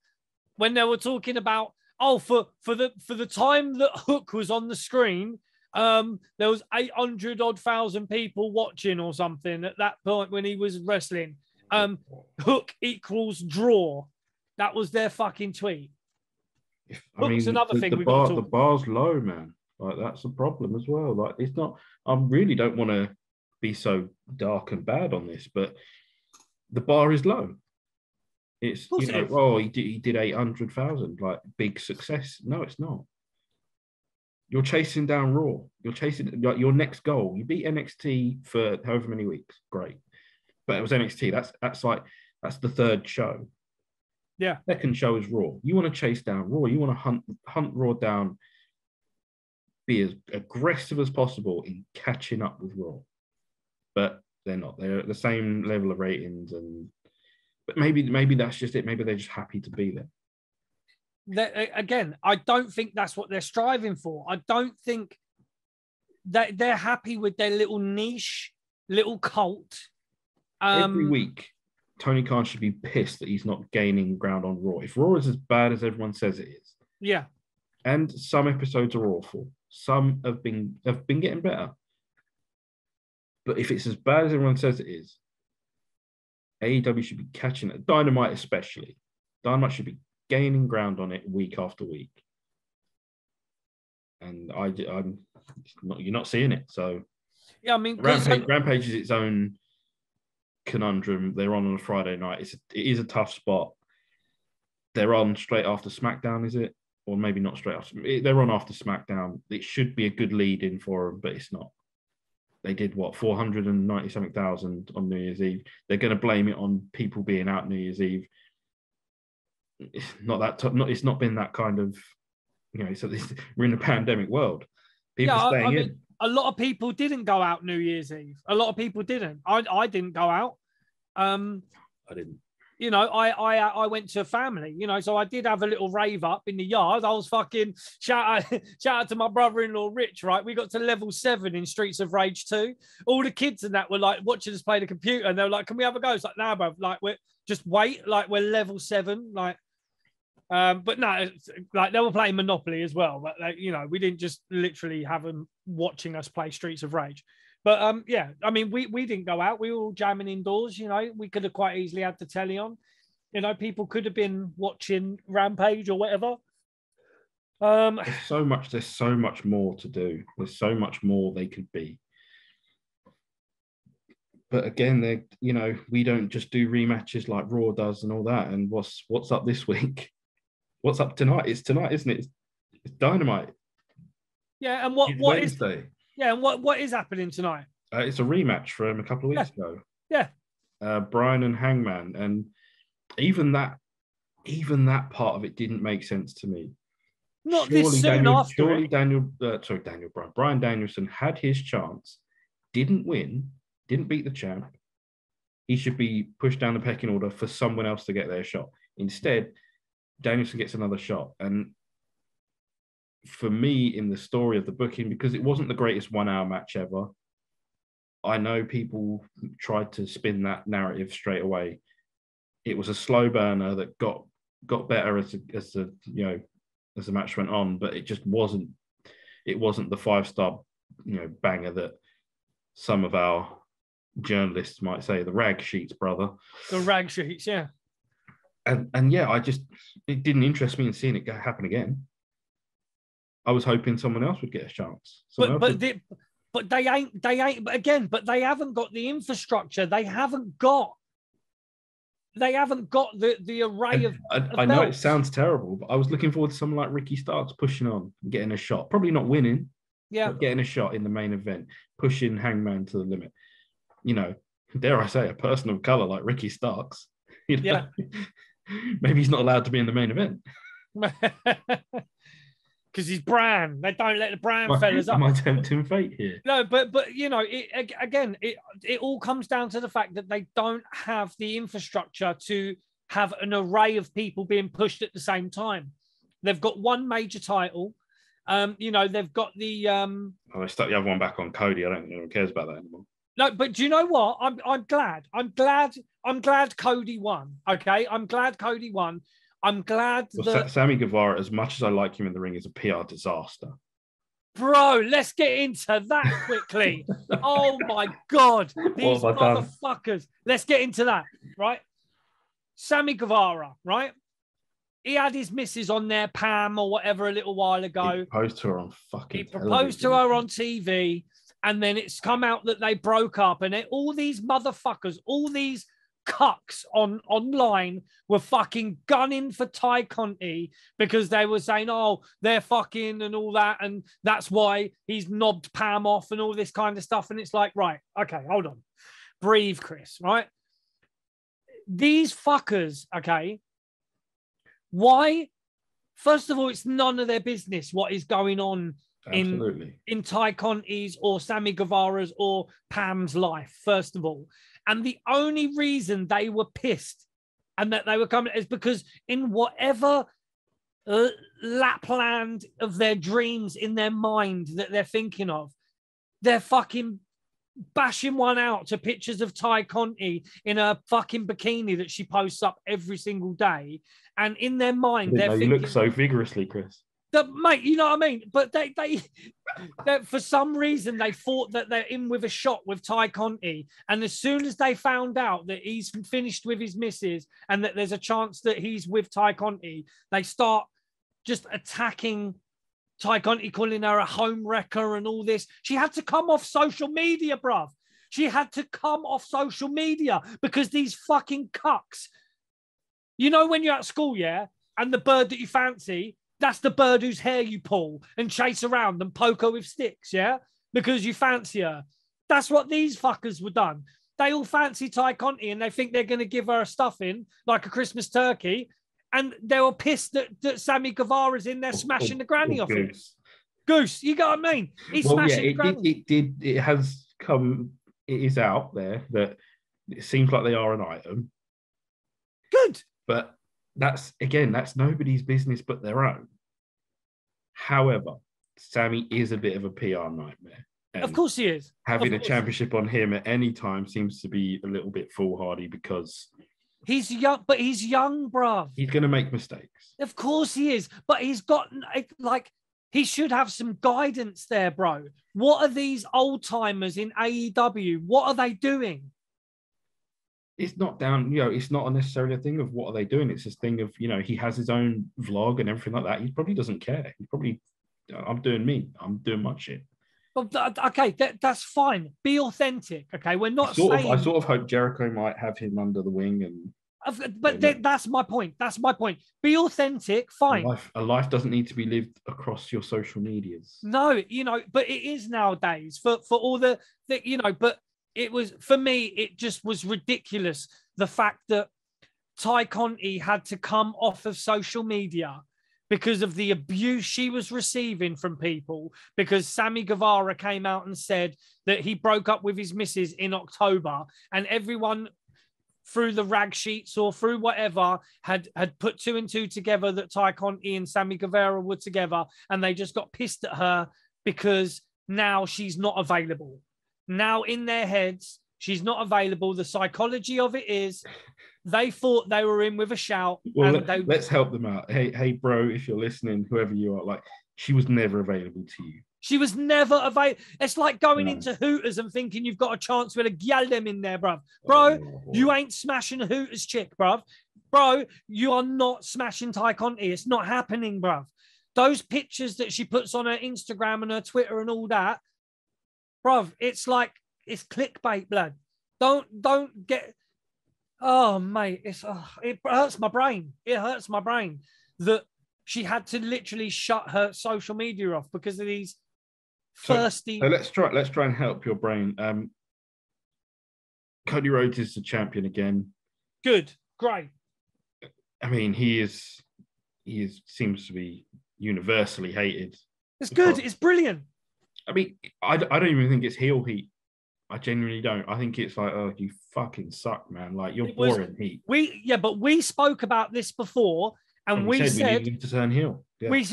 when they were talking about for the time that Hook was on the screen. There was 800 odd thousand people watching or something at that point when he was wrestling. Hook equals draw. That was their fucking tweet. Hook's another thing. The bar's low, man. Like that's a problem as well. Like it's not. I really don't want to be so dark and bad on this, but the bar is low. It's he did 800,000, like big success. No, it's not. You're chasing down Raw. You're chasing like your next goal. You beat NXT for however many weeks. Great. But it was NXT. That's the third show. Yeah. Second show is Raw. You want to chase down Raw. You want to hunt Raw down, be as aggressive as possible in catching up with Raw. But they're not. They're at the same level of ratings. But maybe that's just it. Maybe they're just happy to be there. Again, I don't think that's what they're striving for. I don't think that they're happy with their little niche, little cult. Every week, Tony Khan should be pissed that he's not gaining ground on Raw. If Raw is as bad as everyone says it is, yeah, and some episodes are awful, some have been getting better. But if it's as bad as everyone says it is, AEW should be catching it. Dynamite especially. Dynamite should be gaining ground on it week after week. And you're not seeing it. So yeah, I mean, Rampage is its own conundrum. They're on a Friday night. It is a tough spot. They're on straight after SmackDown, is it? Or maybe not straight after. They're on after SmackDown. It should be a good lead in for them, but it's not. They did 490-something thousand on New Year's Eve. They're going to blame it on people being out New Year's Eve. It's not that. It's not been that kind of. So we're in a pandemic world. People staying in. A lot of people didn't go out New Year's Eve. A lot of people didn't. I didn't go out. I didn't. I went to a family, so I did have a little rave up in the yard. I was fucking shout out to my brother-in-law, Rich, right? We got to level 7 in Streets of Rage 2. All the kids and that were like watching us play the computer and they were like, can we have a go? It's like, nah, bro, like we're just wait, like we're level 7, like, but no, like they were playing Monopoly as well. But like, we didn't just literally have them watching us play Streets of Rage. But yeah, I mean, we didn't go out. We were all jamming indoors. We could have quite easily had the telly on. People could have been watching Rampage or whatever. There's so much more to do. There's so much more they could be. But again, we don't just do rematches like Raw does and all that. And what's up this week? What's up tonight? It's tonight, isn't it? It's Dynamite. Yeah, and what Wednesday. Yeah, and what is happening tonight? It's a rematch from a couple of weeks ago. Yeah. Brian and Hangman, and even that part of it didn't make sense to me. Not surely this soon after. Brian Danielson had his chance, didn't win, didn't beat the champ. He should be pushed down the pecking order for someone else to get their shot. Instead, Danielson gets another shot, and for me, in the story of the booking, because it wasn't the greatest 1-hour match ever, I know people tried to spin that narrative straight away. It was a slow burner that got better as the match went on, but it just wasn't. It wasn't the 5-star banger that some of our journalists might say. The rag sheets, brother. The rag sheets, yeah. and yeah, it didn't interest me in seeing it happen again. I was hoping someone else would get a chance. But they ain't. But again, but they haven't got the infrastructure. They haven't got the array of. I know it sounds terrible, but I was looking forward to someone like Ricky Starks pushing on and getting a shot. Probably not winning, but getting a shot in the main event, pushing Hangman to the limit. You know, dare I say, a person of color like Ricky Starks. You know? Maybe he's not allowed to be in the main event. Because he's brand. They don't let the brand fellas up. Am I tempting fate here? No, but you know, it all comes down to the fact that they don't have the infrastructure to have an array of people being pushed at the same time. They've got one major title. You know, they've got the they stuck the other one back on Cody. I don't think anyone cares about that anymore. No, but do you know what? I'm glad Cody won. Okay, I'm glad Cody won. I'm glad that Sammy Guevara, as much as I like him in the ring, is a PR disaster. Bro, let's get into that quickly. Oh my God, these motherfuckers. Let's get into that, right? Sammy Guevara, right? He had his missus on there, Pam or whatever, a little while ago. He proposed to her on He proposed to her on TV. And then it's come out that they broke up, and all these motherfuckers, all these cucks online were fucking gunning for Ty Conti because they were saying, oh, they're fucking and all that, and that's why he's knobbed Pam off and all this kind of stuff. And it's like, right, okay, hold on. Breathe, Chris, right? These fuckers, okay, why? First of all, it's none of their business what is going on in Ty Conti's or Sammy Guevara's or Pam's life, first of all. And the only reason they were pissed and that they were coming is because in whatever Lapland of their dreams in their mind that they're thinking of, they're fucking bashing one out to pictures of Ty Conti in a fucking bikini that she posts up every single day. And in their mind, they're thinking... You look so vigorously, Chris. Mate, you know what I mean? But they for some reason, they thought that they're in with a shot with Ty Conti. And as soon as they found out that he's finished with his missus and that there's a chance that he's with Ty Conti, they start just attacking Ty Conti, calling her a home wrecker and all this. She had to come off social media, bruv. She had to come off social media because these fucking cucks. You know when you're at school, yeah? And the bird that you fancy... That's the bird whose hair you pull and chase around and poke her with sticks, yeah? Because you fancy her. That's what these fuckers were done. They all fancy Ty Conti and they think they're going to give her a stuffing like a Christmas turkey. And they were pissed that Sammy Guevara's in there smashing the granny off him. Goose, you got what I mean? He's smashing the granny. It is out there that it seems like they are an item. Good. But that's nobody's business but their own. However, Sammy is a bit of a PR nightmare. Of course he is. Having a championship on him at any time seems to be a little bit foolhardy because he's young, but he's young, bruv. He's going to make mistakes. Of course he is, but he's got he should have some guidance there, bro. What are these old timers in AEW? What are they doing? It's not down, it's not necessarily a thing of what are they doing. It's this thing of, he has his own vlog and everything like that. He probably doesn't care. He's probably, I'm doing me. I'm doing my shit. Well, okay, that's fine. Be authentic, okay? We're not saying... I sort of hope Jericho might have him under the wing and... But that's my point. That's my point. Be authentic, fine. A life doesn't need to be lived across your social medias. No, but it is nowadays for all the but... It was, for me, it just was ridiculous. The fact that Ty Conti had to come off of social media because of the abuse she was receiving from people, because Sammy Guevara came out and said that he broke up with his missus in October, and everyone through the rag sheets or through whatever had put two and two together that Ty Conti and Sammy Guevara were together, and they just got pissed at her because now she's not available. Now, in their heads, she's not available. The psychology of it is they thought they were in with a shout. Well, let's help them out. Hey, bro, if you're listening, whoever you are, she was never available to you. She was never available. It's like going into Hooters and thinking you've got a chance with a gyal them in there, bruv. Bro, you ain't smashing a Hooters chick, bruv. Bro, you are not smashing Ty Conti. It's not happening, bro. Those pictures that she puts on her Instagram and her Twitter and all that, bro, it's like, it's clickbait, blood. Don't get, oh, mate, it hurts my brain. It hurts my brain that she had to literally shut her social media off because of these thirsty. So let's try and help your brain. Cody Rhodes is the champion again. Good, great. I mean, he seems to be universally hated. It's good. It's brilliant. I mean, I don't even think it's heel heat. I genuinely don't. I think it's like, oh, you fucking suck, man. Like, you're boring heat. But we spoke about this before, and we said we need to turn heel. Yeah. We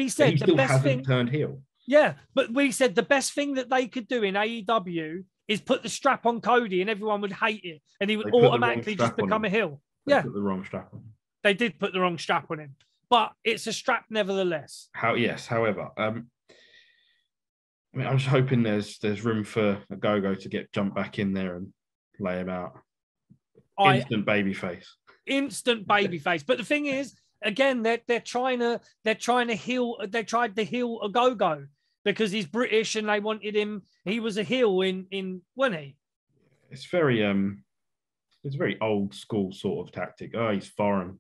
said he still hasn't turned heel. Yeah, but we said the best thing that they could do in AEW is put the strap on Cody, and everyone would hate it, and he would automatically just become a heel. They put the wrong strap on him. They did put the wrong strap on him, but it's a strap nevertheless. However, I mean, I'm just hoping there's room for a Go-Go to jump back in there and lay him out. Instant babyface. But the thing is, again, they're trying to heal. They tried to heal a Go-Go because he's British and they wanted him. He was a heel in wasn't he? It's a very old school sort of tactic. Oh, he's foreign.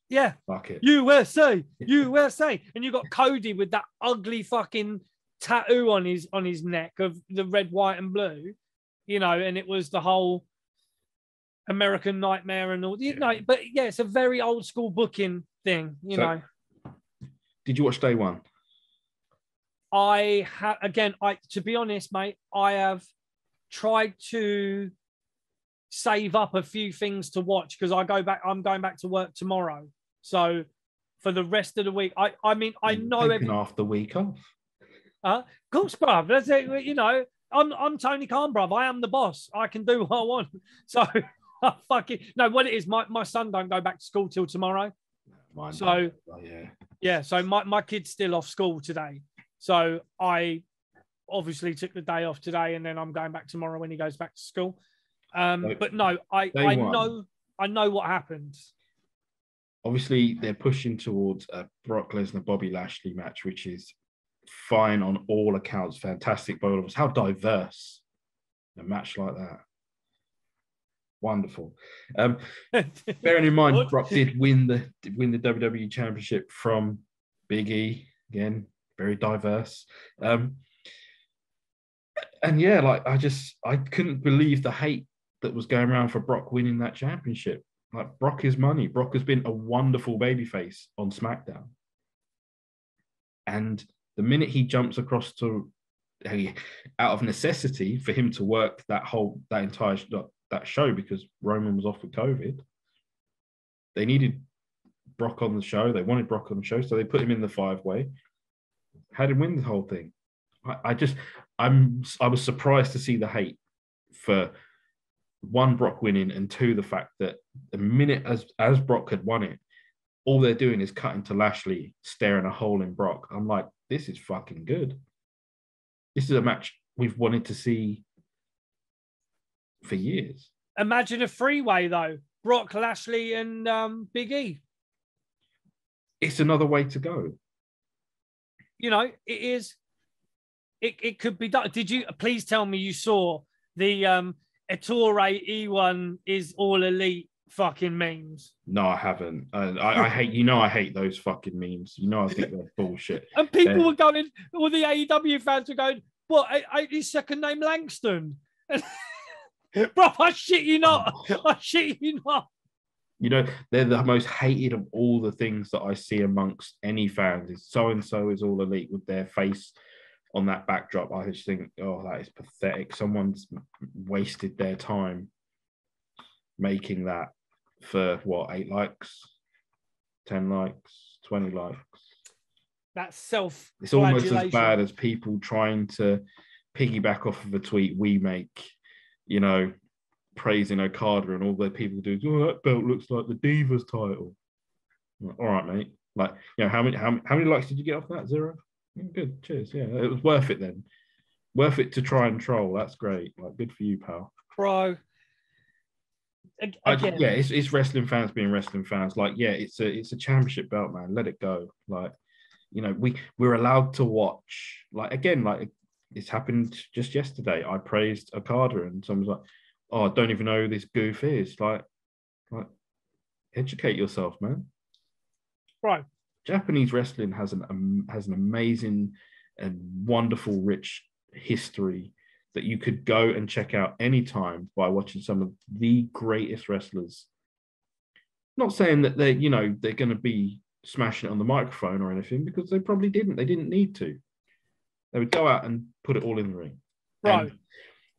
Yeah. Fuck it. USA. And you got Cody with that ugly fucking tattoo on his neck of the red, white, and blue, and it was the whole American Nightmare and all, but yeah, it's a very old school booking thing, know. Did you watch day one? To be honest, mate, I have tried to save up a few things to watch because I'm going back to work tomorrow. So for the rest of the week, I mean, I know half the week off. Of course, bruv. That's it. I'm Tony Khan, bruv. I am the boss. I can do what I want. So, fuck it. No, what it is, my son don't go back to school till tomorrow. So my kid's still off school today. So I obviously took the day off today, and then I'm going back tomorrow when he goes back to school. But no, I know what happened. Obviously, they're pushing towards a Brock Lesnar Bobby Lashley match, which is fine on all accounts. Fantastic both of us. How diverse a match like that. Wonderful. Bearing in mind, Brock did win the WWE Championship from Big E. Again, very diverse. And yeah, like I couldn't believe the hate that was going around for Brock winning that championship. Like, Brock is money. Brock has been a wonderful babyface on SmackDown. And the minute he jumps across to, out of necessity for him to work that entire show because Roman was off with COVID, they needed Brock on the show. They wanted Brock on the show, so they put him in the 5-way, had him win the whole thing. I was surprised to see the hate for one, Brock winning, and two, the fact that the minute as Brock had won it, all they're doing is cutting to Lashley staring a hole in Brock. I'm like, this is fucking good. This is a match we've wanted to see for years. Imagine a 3-way though. Brock, Lashley, and Big E. It's another way to go. It is. It could be done. Did you please tell me you saw the Ettore E1 is all elite fucking memes? No, I haven't. I hate. I hate those fucking memes. I think they're bullshit. And people were going. All the AEW fans were going. What? His second name Langston. Bro, I shit you not. I shit you not. They're the most hated of all the things that I see amongst any fans. Is so and so is all elite with their face on that backdrop. I just think, oh, that is pathetic. Someone's wasted their time making that for what, 8 likes, 10 likes, 20 likes. That's self. It's almost as bad as people trying to piggyback off of a tweet we make, praising Okada, and all the people do. Oh, that belt looks like the Divas title. All right, mate. Like, how many likes did you get off that? 0? Good. Cheers. Yeah, it was worth it then. Worth it to try and troll. That's great. Like, good for you, pal. Bro. again, yeah, it's wrestling fans being wrestling fans. Like, yeah, it's a championship belt, man. Let it go. Like, you know, we're allowed to watch. Like, again, like it's happened just yesterday. I praised Okada, and someone's like, "Oh, I don't even know who this goof is." Like, educate yourself, man. right? Japanese wrestling has an amazing and wonderful, rich history that you could go and check out anytime by watching some of the greatest wrestlers. Not saying that they're going to be smashing it on the microphone or anything, because they probably didn't. They didn't need to. They would go out and put it all in the ring. Right. And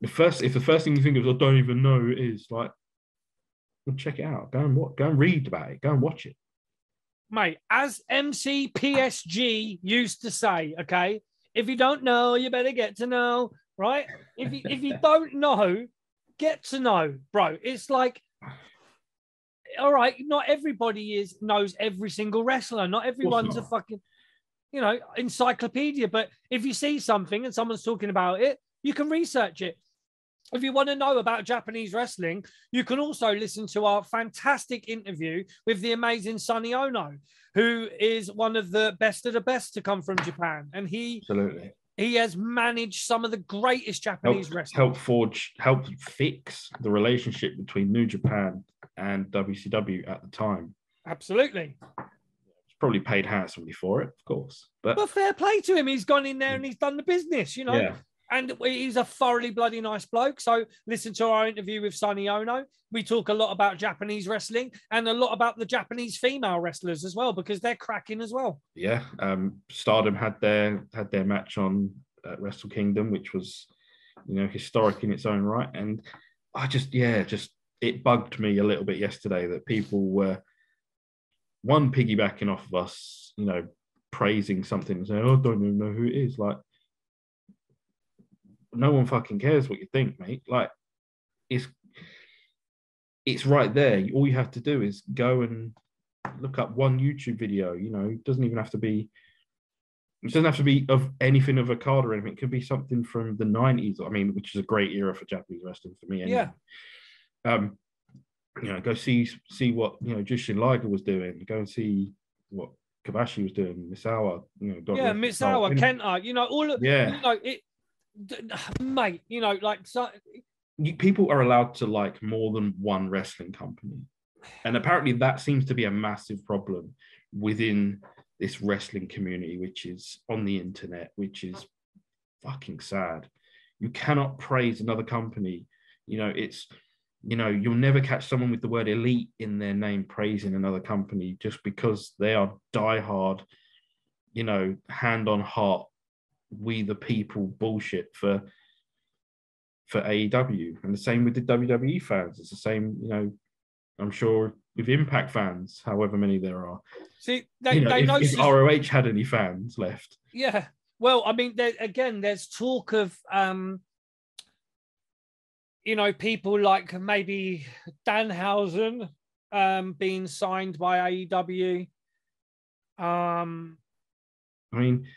if the first thing you think of is, I don't even know who it is, like, well, check it out. Go and read about it. Go and watch it. Mate, as MCPSG used to say, okay, if you don't know, you better get to know, right? If you don't know, get to know, bro. It's like, all right, not everybody knows every single wrestler. Not everyone's a fucking, encyclopedia. But if you see something and someone's talking about it, you can research it. If you want to know about Japanese wrestling, you can also listen to our fantastic interview with the amazing Sonny Ono, who is one of the best to come from Japan. And he has managed some of the greatest Japanese wrestling. Help fix the relationship between New Japan and WCW at the time. Absolutely. He's probably paid handsomely for it, of course. But fair play to him. He's gone in there and he's done the business, Yeah. And he's a thoroughly bloody nice bloke. So listen to our interview with Sonny Ono. We talk a lot about Japanese wrestling and a lot about the Japanese female wrestlers as well, because they're cracking as well. Yeah. Stardom had their match on Wrestle Kingdom, which was, historic in its own right. And I it bugged me a little bit yesterday that people were piggybacking off of us, praising something and saying, "Oh, I don't even know who it is." Like, no one fucking cares what you think, mate. Like, it's right there. All you have to do is go and look up one YouTube video. It doesn't even have to be. It doesn't have to be of anything of Okada or anything. It could be something from the 90s. I mean, which is a great era for Japanese wrestling for me. Anyway. Yeah. Go see what Jushin Liger was doing. Go and see what Kobashi was doing. Misawa. Misawa, Kenta. All of mate, people are allowed to like more than one wrestling company, and apparently that seems to be a massive problem within this wrestling community, which is on the internet, which is fucking sad. You cannot praise another company. You'll never catch someone with the word elite in their name praising another company just because they are diehard, hand on heart, we the people bullshit for AEW. And the same with the WWE fans. It's the same, I'm sure with Impact fans, however many there are. See, if ROH had any fans left. Yeah. Well, I mean, there's talk of, people like maybe Danhausen being signed by AEW. I mean,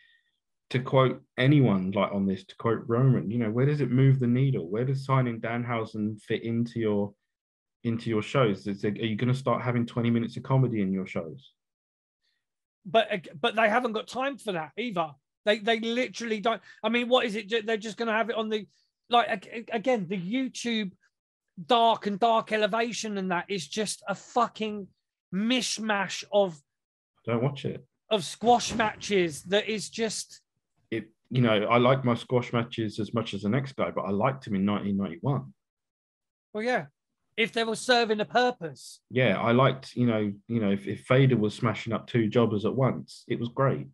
to quote anyone like on this, to quote Roman, where does it move the needle? Where does signing Danhausen fit into your shows? Are you going to start having 20 minutes of comedy in your shows? But they haven't got time for that either. They literally don't. I mean, what is it? They're just going to have it on the, again, the YouTube dark elevation, and that is just a fucking mishmash of. Don't watch it. Of squash matches that is just. I like my squash matches as much as the next guy, but I liked him in 1991. Well, yeah, if they were serving a purpose. Yeah, I liked, if Vader was smashing up two jobbers at once, it was great.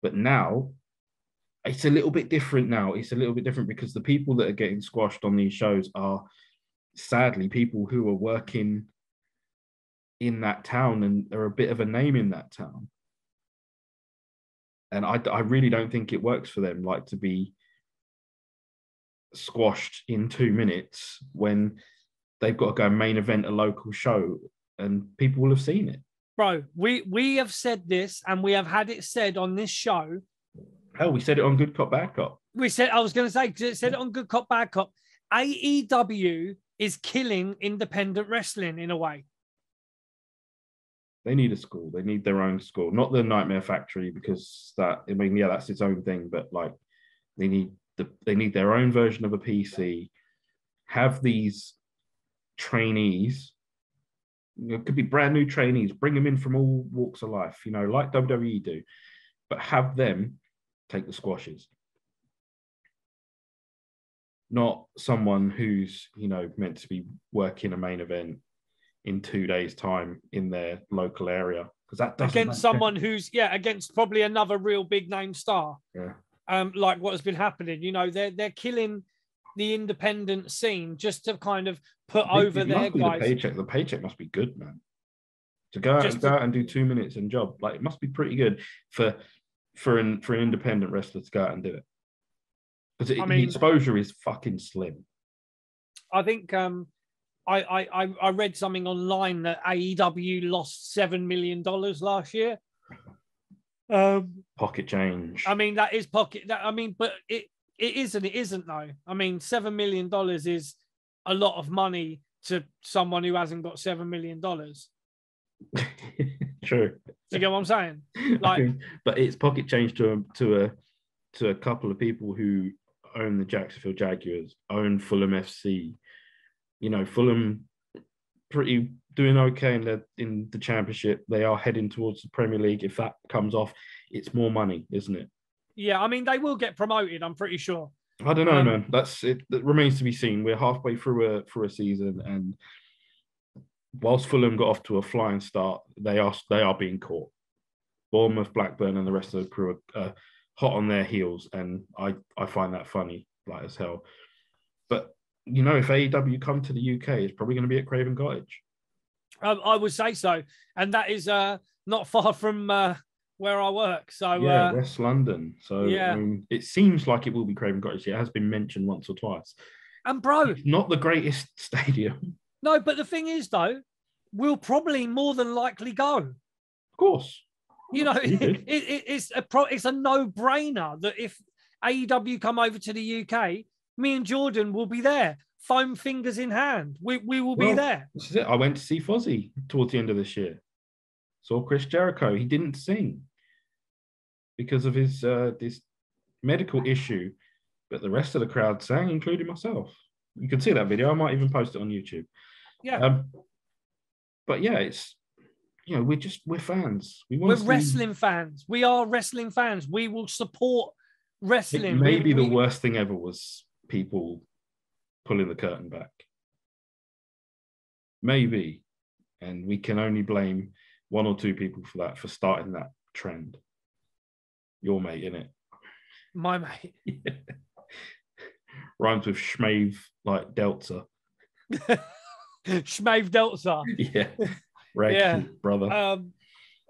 But now, it's a little bit different now. It's a little bit different because the people that are getting squashed on these shows are, sadly, people who are working in that town and are a bit of a name in that town. And I really don't think it works for them, like, to be squashed in 2 minutes when they've got to go main event a local show and people will have seen it. Bro, we have said this and we have had it said on this show. Hell, we said it on Good Cop, Bad Cop. I was going to say, said it on Good Cop, Bad Cop. AEW is killing independent wrestling in a way. They need a school. They need their own school, not the Nightmare Factory, because that's its own thing. But like, they need their own version of a PC. Have these trainees. It could be brand new trainees. Bring them in from all walks of life, like WWE do, but have them take the squashes. Not someone who's, meant to be working a main event in 2 days' time in their local area. Because that doesn't against someone who's against probably another real big name star. Yeah. Like what has been happening. They're killing the independent scene just to kind of put over their guys. The paycheck must be good, man. To go out and do 2 minutes and job, like, it must be pretty good for an independent wrestler to go out and do it. Because the exposure is fucking slim. I think I read something online that AEW lost $7 million last year. Pocket change. I mean, that is pocket. But it is and it isn't though. I mean, $7 million is a lot of money to someone who hasn't got $7 million. True. You get what I'm saying? Like, but it's pocket change to a couple of people who own the Jacksonville Jaguars, own Fulham FC. Fulham pretty doing okay in the championship. They are heading towards the Premier League. If that comes off, it's more money, isn't it? Yeah, I mean, they will get promoted, I'm pretty sure. I don't know, man. That's it. That remains to be seen. We're halfway through a season, and whilst Fulham got off to a flying start, they are being caught. Bournemouth, Blackburn, and the rest of the crew are hot on their heels, and I find that funny, like as hell. But if AEW come to the UK, it's probably going to be at Craven Cottage. I would say so, and that is not far from where I work. So yeah, West London. So yeah, it seems like it will be Craven Cottage. It has been mentioned once or twice. And bro, it's not the greatest stadium. No, but the thing is, though, we'll probably more than likely go. Of course. It's a no-brainer that if AEW come over to the UK, me and Jordan will be there, foam fingers in hand. We will be there. This is it. I went to see Fozzy towards the end of this year. Saw Chris Jericho. He didn't sing because of his this medical issue, but the rest of the crowd sang, including myself. You can see that video. I might even post it on YouTube. Yeah. But yeah, it's we're fans. We're wrestling fans. We are wrestling fans. We will support wrestling. Maybe the worst thing ever was people pulling the curtain back. Maybe. And we can only blame one or two people for that, for starting that trend. Your mate, innit? My mate. Yeah. Rhymes with Schmave, like Delta. Schmave Delta. Yeah. Right, brother.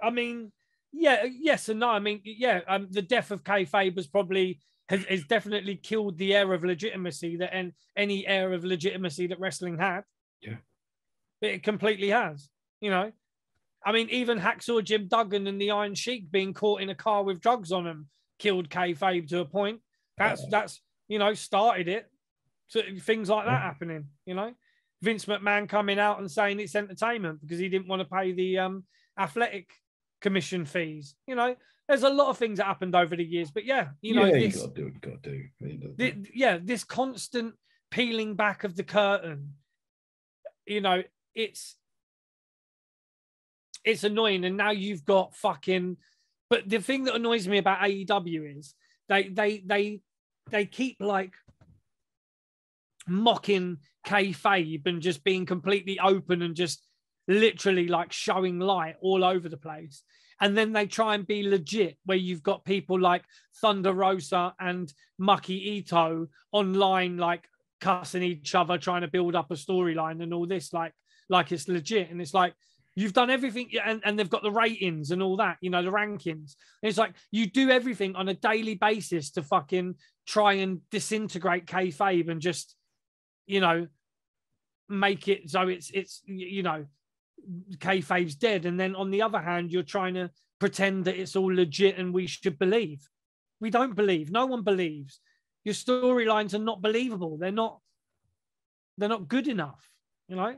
I mean, yeah, yes and no. I mean, yeah, the death of kayfabe has definitely killed the air of legitimacy and any air of legitimacy that wrestling had. Yeah. It completely has, I mean, even Hacksaw Jim Duggan and the Iron Sheik being caught in a car with drugs on them killed kayfabe to a point. That's started it. So things like that happening, Vince McMahon coming out and saying it's entertainment because he didn't want to pay the athletic commission fees. There's a lot of things that happened over the years, but you got to do what you got to do. This constant peeling back of the curtain, it's annoying. And now you've got but the thing that annoys me about AEW is they keep like mocking kayfabe and just being completely open and just literally like showing light all over the place. And then they try and be legit, where you've got people like Thunder Rosa and Maki Ito online, like cussing each other, trying to build up a storyline and all this, like it's legit. And it's like, you've done everything, and they've got the ratings and all that, the rankings. And it's like, you do everything on a daily basis to fucking try and disintegrate kayfabe and just, make it so it's kayfabe's dead. And then on the other hand, you're trying to pretend that it's all legit and we should believe. We don't believe. No one believes. Your storylines are not believable. They're not. They're not good enough. You know,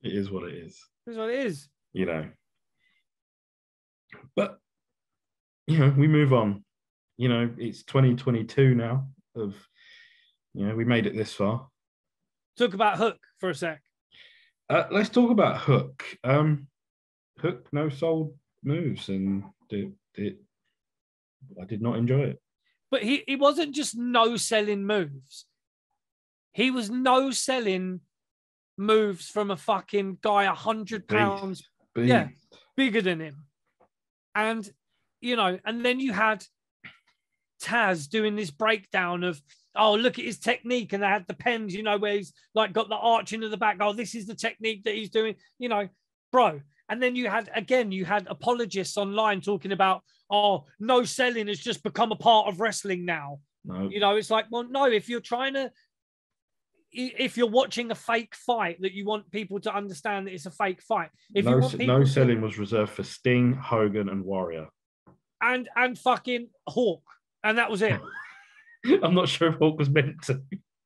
It is what it is. It is what it is. You know. But we move on. It's 2022 now. We made it this far. Talk about Hook for a sec. Let's talk about Hook. Hook no sold moves, and I did not enjoy it. But he wasn't just no selling moves. He was no selling moves from a fucking guy 100 pounds, bigger than him. And and then you had Taz doing this breakdown of, oh, look at his technique, and they had the pens, where he's like got the arch into the back. Oh, this is the technique that he's doing, bro. And then you had apologists online talking about, oh, no selling has just become a part of wrestling now. No. It's like, well, no, if you're watching a fake fight, that you want people to understand that it's a fake fight. No selling was reserved for Sting, Hogan, and Warrior. And fucking Hawk. And that was it. I'm not sure if Hawk was meant to.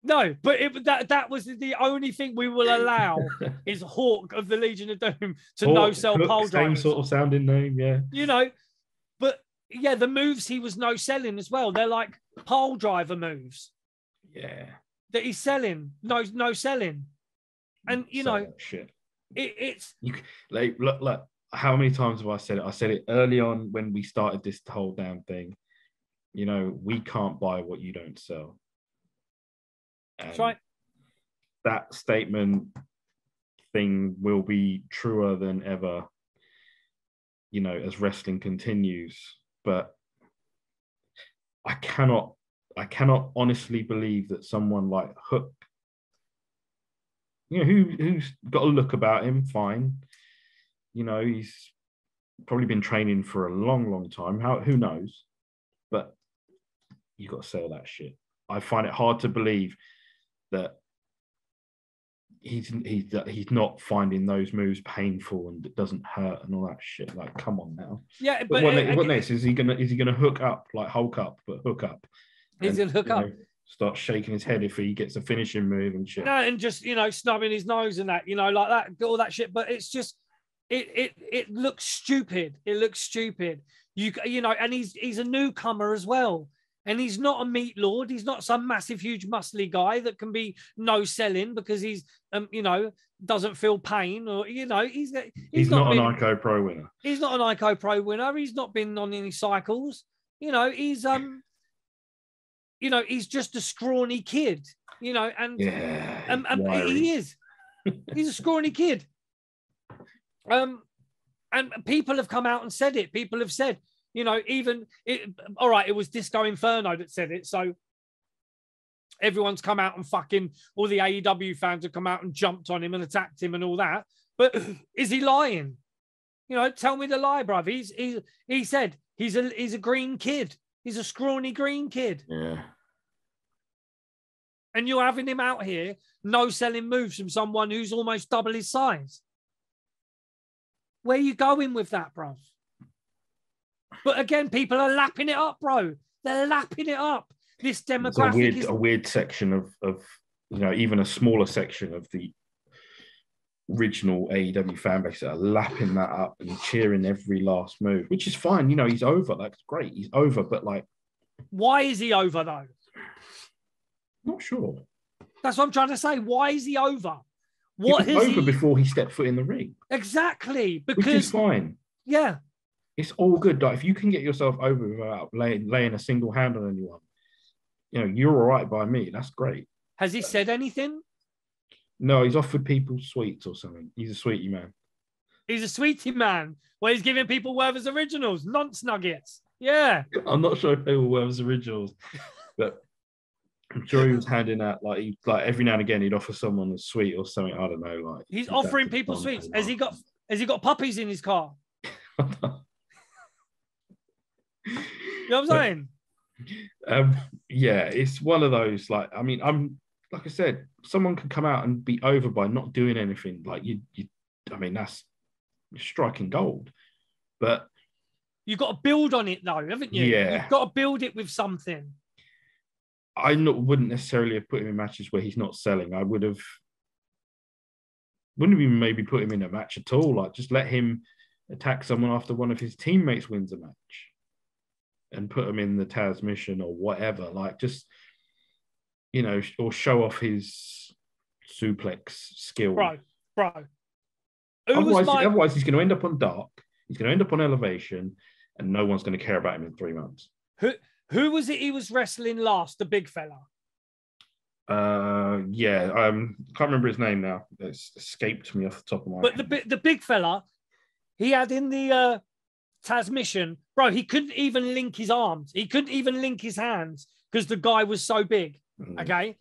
No, but that was the only thing we will allow is Hawk of the Legion of Doom to no-sell pole drivers. Same sort of sounding name, yeah. But yeah, the moves he was no-selling as well. They're like pole driver moves. Yeah. That he's selling, no selling. And, shit. It's... Look, how many times have I said it? I said it early on when we started this whole damn thing. We can't buy what you don't sell. That's right. That statement thing will be truer than ever, as wrestling continues. But I cannot honestly believe that someone like Hook, who's got a look about him, fine. He's probably been training for a long, long time. Who knows? But you got to sell that shit. I find it hard to believe that he's not finding those moves painful and it doesn't hurt and all that shit. Like, come on now. Yeah, but what next? Is he gonna hook up, like Hulk up, but hook up? He's gonna hook up. Start shaking his head if he gets a finishing move and shit. No, and just snubbing his nose and that, like that, all that shit. But it's just it looks stupid. It looks stupid. And he's a newcomer as well. And he's not a meat lord. He's not some massive, huge, muscly guy that can be no selling because he's, doesn't feel pain or, he's not an ICO Pro winner. He's not an ICO Pro winner. He's not been on any cycles. He's just a scrawny kid. And he is. He's a scrawny kid. And people have come out and said it. People have said, all right, it was Disco Inferno that said it. So everyone's come out and all the AEW fans have come out and jumped on him and attacked him and all that. But is he lying? Tell me the lie, bruv. He said he's a green kid. He's a scrawny green kid. Yeah. And you're having him out here no selling moves from someone who's almost double his size. Where are you going with that, bruv? But again, people are lapping it up, bro. They're lapping it up. This demographic is a weird section of even a smaller section of the original AEW fan base that are lapping that up and cheering every last move, which is fine. He's over. That's great. He's over. But why is he over though? Not sure. That's what I'm trying to say. Why is he over? He was over before he stepped foot in the ring. Exactly. Because which is fine. Yeah. It's all good. Like, if you can get yourself over without laying a single hand on anyone, you're all right by me. That's great. Has he said anything? No, he's offered people sweets or something. He's a sweetie man. He's a sweetie man. Well, he's giving people Werther's Originals, nonce nuggets. Yeah. I'm not sure if they were Werther's Originals, but I'm sure he was handing out like every now and again he'd offer someone a sweet or something. I don't know. Like, he's offering people sweets. Has he got puppies in his car? You know what I'm saying? Yeah, it's one of those. I'm like I said, someone could come out and be over by not doing anything. Like that's striking gold. But you've got to build on it, though, haven't you? Yeah, you've got to build it with something. wouldn't necessarily have put him in matches where he's not selling. I wouldn't even maybe put him in a match at all. Like, just let him attack someone after one of his teammates wins a match and put him in the Taz mission or whatever. Like, just, or show off his suplex skill. Bro. Otherwise, he's going to end up on Dark. He's going to end up on Elevation, and no one's going to care about him in 3 months. Who was it he was wrestling last? The big fella. I can't remember his name now. It's escaped me off the top of my head. But the big fella, he had in the Taz mission, bro. He couldn't even link his arms. He couldn't even link his hands because the guy was so big. Okay,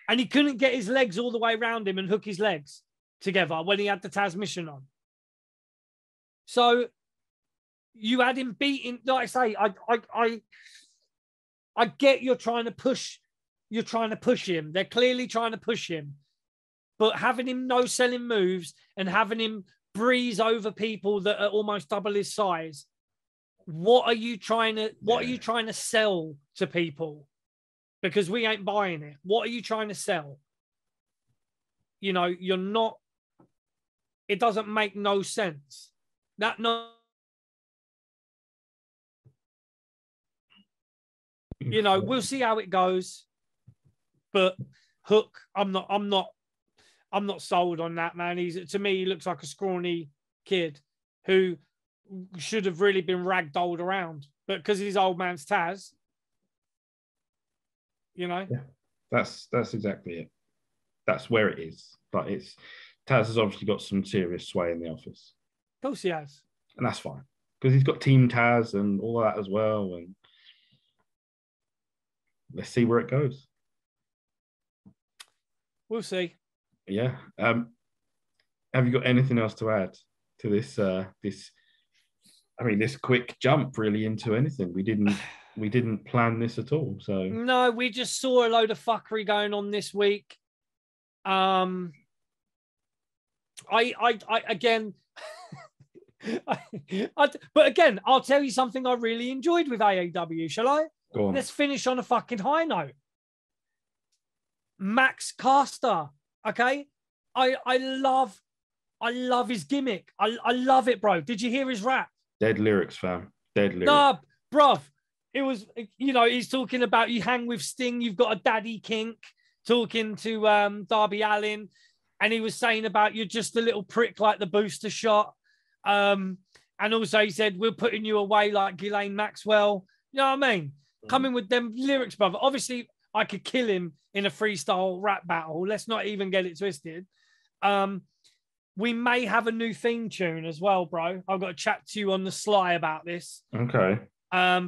and he couldn't get his legs all the way around him and hook his legs together when he had the Taz mission on. So you had him beating, like I say, I get you're trying to push him. They're clearly trying to push him. But having him no selling moves and having him breeze over people that are almost double his size, what are you trying to sell to people? Because we ain't buying it. What are you trying to sell? You're not. It doesn't make no sense. We'll see how it goes. But Hook, I'm not sold on that, man. To me, he looks like a scrawny kid who should have really been ragdolled around. But because he's old man's Taz, Yeah, that's exactly it. That's where it is. But Taz has obviously got some serious sway in the office. Of course he has. And that's fine. Because he's got Team Taz and all that as well. And let's see where it goes. We'll see. Yeah. Have you got anything else to add to this this quick jump really into anything? We didn't plan this at all. So no, we just saw a load of fuckery going on this week. I again, but again, I'll tell you something I really enjoyed with AEW. Shall I? Go on. Let's finish on a fucking high note. Max Caster, okay? I love his gimmick. I love it, bro. Did you hear his rap? Dead lyrics, fam. Dead lyrics. Nah, bruv. It was, he's talking about you hang with Sting, you've got a daddy kink, talking to Darby Allin, and he was saying about you're just a little prick like the booster shot. And also he said, we're putting you away like Ghislaine Maxwell. You know what I mean? Coming with them lyrics, brother. Obviously, I could kill him in a freestyle rap battle. Let's not even get it twisted. We may have a new theme tune as well, bro. I've got to chat to you on the sly about this. Okay.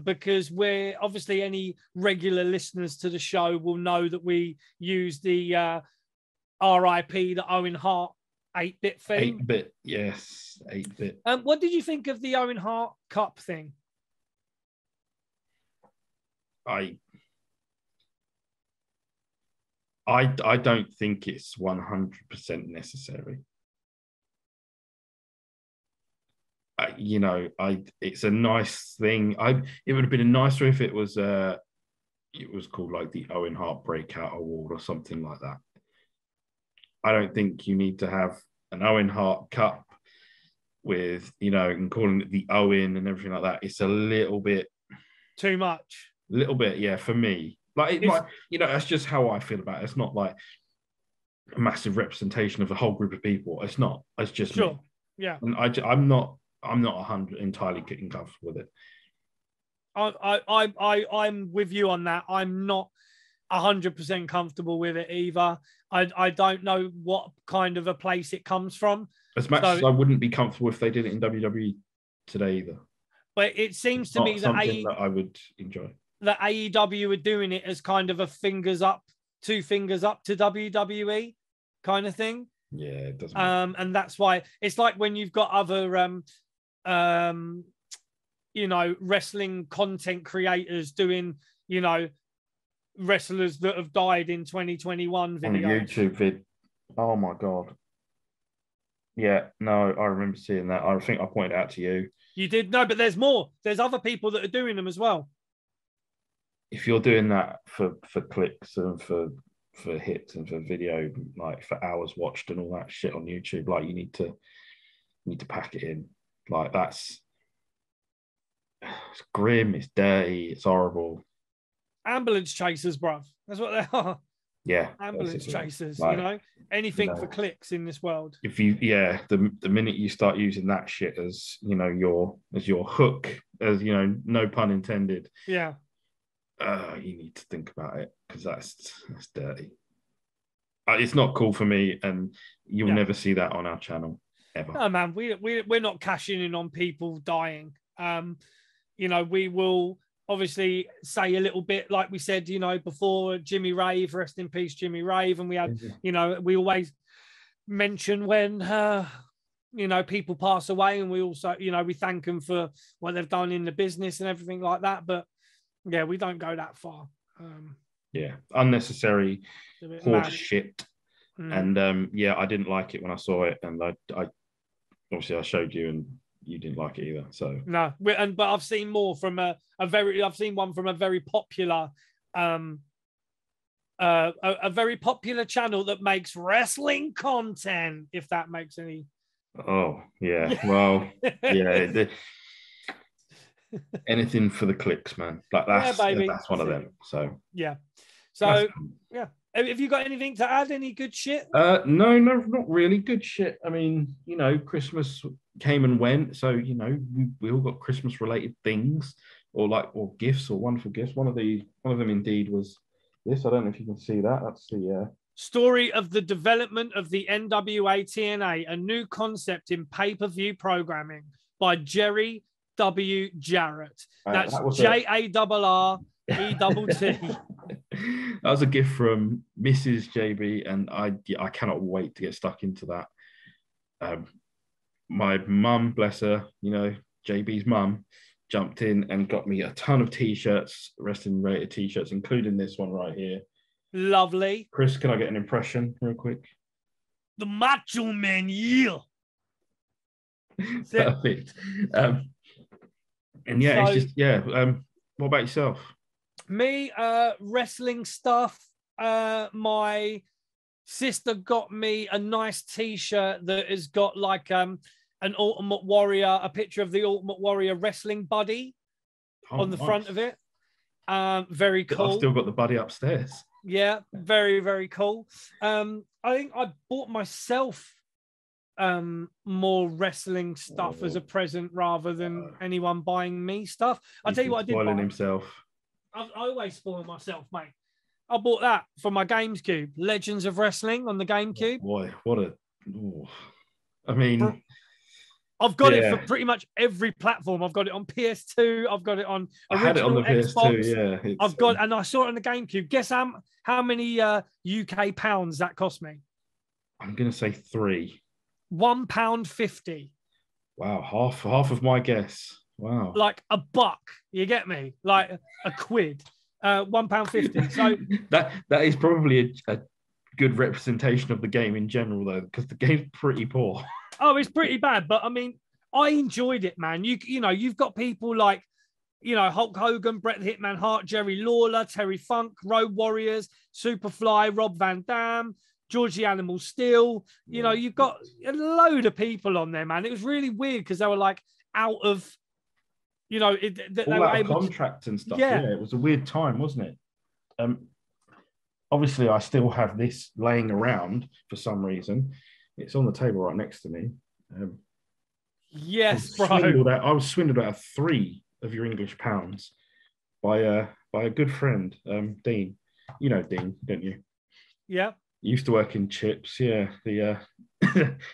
Because we're obviously any regular listeners to the show will know that we use the RIP, the Owen Hart 8-bit thing. 8-bit, yes, 8-bit. What did you think of the Owen Hart Cup thing? I don't think it's 100% necessary. It's a nice thing. It would have been nicer if it was called like the Owen Hart Breakout Award or something like that. I don't think you need to have an Owen Hart Cup with, and calling it the Owen and everything like that. It's a little bit too much. A little bit, yeah, for me. Like, that's just how I feel about it. It's not like a massive representation of a whole group of people. It's not. It's just sure. Me. Yeah. And I'm not 100 entirely getting comfortable with it. I'm with you on that. I'm not 100% comfortable with it either. I don't know what kind of a place it comes from. As much as I wouldn't be comfortable if they did it in WWE today either. But it seems to me that something that I would enjoy. That AEW are doing it as kind of a two fingers up to WWE kind of thing. Yeah, it doesn't. And that's why it's like when you've got other wrestling content creators doing, wrestlers that have died in 2021 videos. On a YouTube vid. Oh my God. Yeah, no, I remember seeing that. I think I pointed out to you. You did? No, but there's more. There's other people that are doing them as well. if you're doing that for clicks and for hits and for video, like for hours watched and all that shit on YouTube, like you need to pack it in. Like it's grim, it's dirty, it's horrible. Ambulance chasers, bruv. That's what they are. Yeah, ambulance chasers. like, anything for clicks in this world. If you, the minute you start using that shit as your hook, as no pun intended. Yeah. You need to think about it because that's dirty. It's not cool for me, and you'll never see that on our channel ever. No, man, we're not cashing in on people dying. We will obviously say a little bit, like we said, before, Jimmy Rave, rest in peace, Jimmy Rave, and we had, we always mention when people pass away, and we also, we thank them for what they've done in the business and everything like that. But yeah, we don't go that far. Unnecessary horse shit. Mm. And I didn't like it when I saw it, and I obviously I showed you, and you didn't like it either. So no, but I've seen more from I've seen one from a very popular a very popular channel that makes wrestling content, if that makes any. Oh yeah, well yeah. Anything for the clicks, man. Like that's one of them. So yeah. So yeah. Have you got anything to add? Any good shit? No, not really good shit. I mean, Christmas came and went, so we all got Christmas related things, or gifts, or wonderful gifts. One of them indeed was this. I don't know if you can see that. That's the story of the development of the NWA TNA, a new concept in pay-per-view programming by Jerry W. Jarrett. That's JARRETT. That was a gift from Mrs. JB, and I cannot wait to get stuck into that. My mum, bless her, JB's mum, jumped in and got me a ton of t-shirts, wrestling related t-shirts, including this one right here. Lovely. Chris, can I get an impression real quick? The Macho Man, yeah. Perfect. And yeah, it's just what about yourself? Me, wrestling stuff. My sister got me a nice t-shirt that has got like an Ultimate Warrior, a picture of the Ultimate Warrior wrestling buddy on the front of it. Very cool. I've still got the buddy upstairs. Yeah, very, very cool. I think I bought myself more wrestling stuff as a present rather than anyone buying me stuff. I'll tell you what I did buy. Spoiling himself. I always spoil myself, mate. I bought that for my GameCube, Legends of Wrestling on the GameCube. Boy, what a... I mean... I've got it for pretty much every platform. I've got it on PS2. I've got it on original I had it on the Xbox. PS2, yeah. I've got, and I saw it on the GameCube. Guess how many UK pounds that cost me? I'm going to say £3. £1.50. Wow, half of my guess. Wow. Like $1, you get me? Like a quid. £1.50. So that is probably a good representation of the game in general, though, because the game's pretty poor. Oh, it's pretty bad, but I mean, I enjoyed it, man. You've got people like, Hulk Hogan, Bret the Hitman Hart, Jerry Lawler, Terry Funk, Road Warriors, Superfly, Rob Van Dam, George the Animal Steel. You've got a load of people on there, man. It was really weird because they were like out of, they were able contracts and stuff. Yeah, it was a weird time, wasn't it? Obviously, I still have this laying around for some reason. It's on the table right next to me. Yes, bro. I was swindled out of 3 of your English pounds by a good friend, Dean. You know Dean, don't you? Yeah. He used to work in Chips. Yeah, the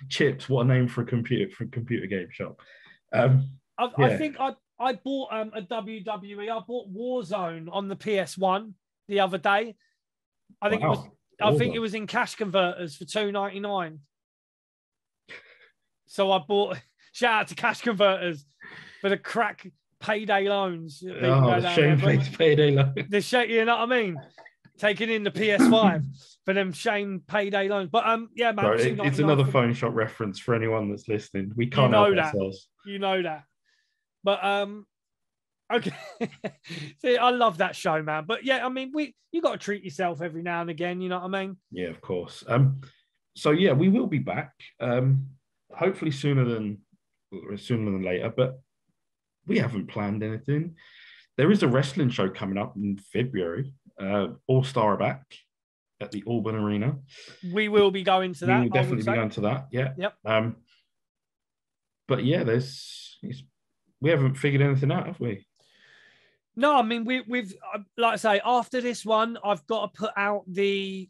Chips. What a name for a computer game shop. I think I bought a WWE. I bought Warzone on the PS1 the other day. I think it was in cash converters for $2.99. So I bought. Shout out to cash converters for the crack payday loans. Payday loans. The shame, you know what I mean? Taking in the PS5 for them shame payday loans. But yeah, man. Bro, it's another phone shop reference for anyone that's listening. We can't help ourselves. You know that. But Okay. See, I love that show, man. But yeah, I mean, you got to treat yourself every now and again. You know what I mean? Yeah, of course. So yeah, we will be back. Hopefully sooner than later. But we haven't planned anything. There is a wrestling show coming up in February. All Star are back at the Auburn Arena. We will be going to that. We will definitely be going to that. Yeah. Yep. But yeah, we haven't figured anything out, have we? No, I mean we've like I say, after this one, I've got to put out the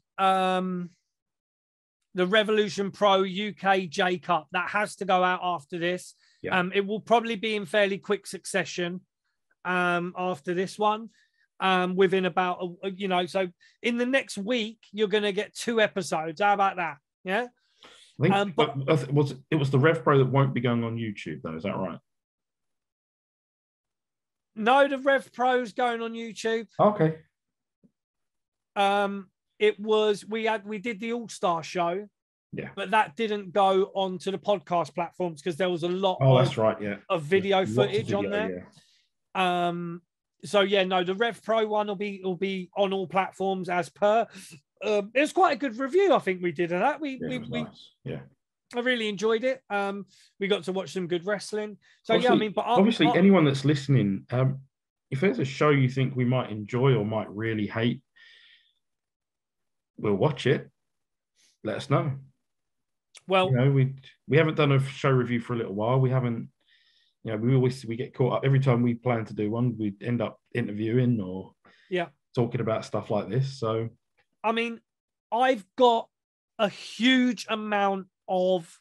Revolution Pro UK J Cup. That has to go out after this. Yeah. It will probably be in fairly quick succession after this one. Within about so in the next week you're going to get 2 episodes. How about that? Yeah. I think it was the Rev Pro that won't be going on YouTube though. Is that right? No, the Rev Pro's going on YouTube. Okay. It was we did the All Star show. Yeah. But that didn't go onto the podcast platforms because there was a lot that's right, yeah. of video footage on there. Yeah. So yeah, no, the Rev Pro one will be on all platforms as per. It was quite a good review, I think we did of that. Nice. Yeah. I really enjoyed it. We got to watch some good wrestling. So obviously, yeah, I mean, but obviously anyone that's listening, if there's a show you think we might enjoy or might really hate, we'll watch it. Let us know. Well, we haven't done a show review for a little while. We haven't, we get caught up every time we plan to do one. We end up interviewing or talking about stuff like this. So, I mean, I've got a huge amount of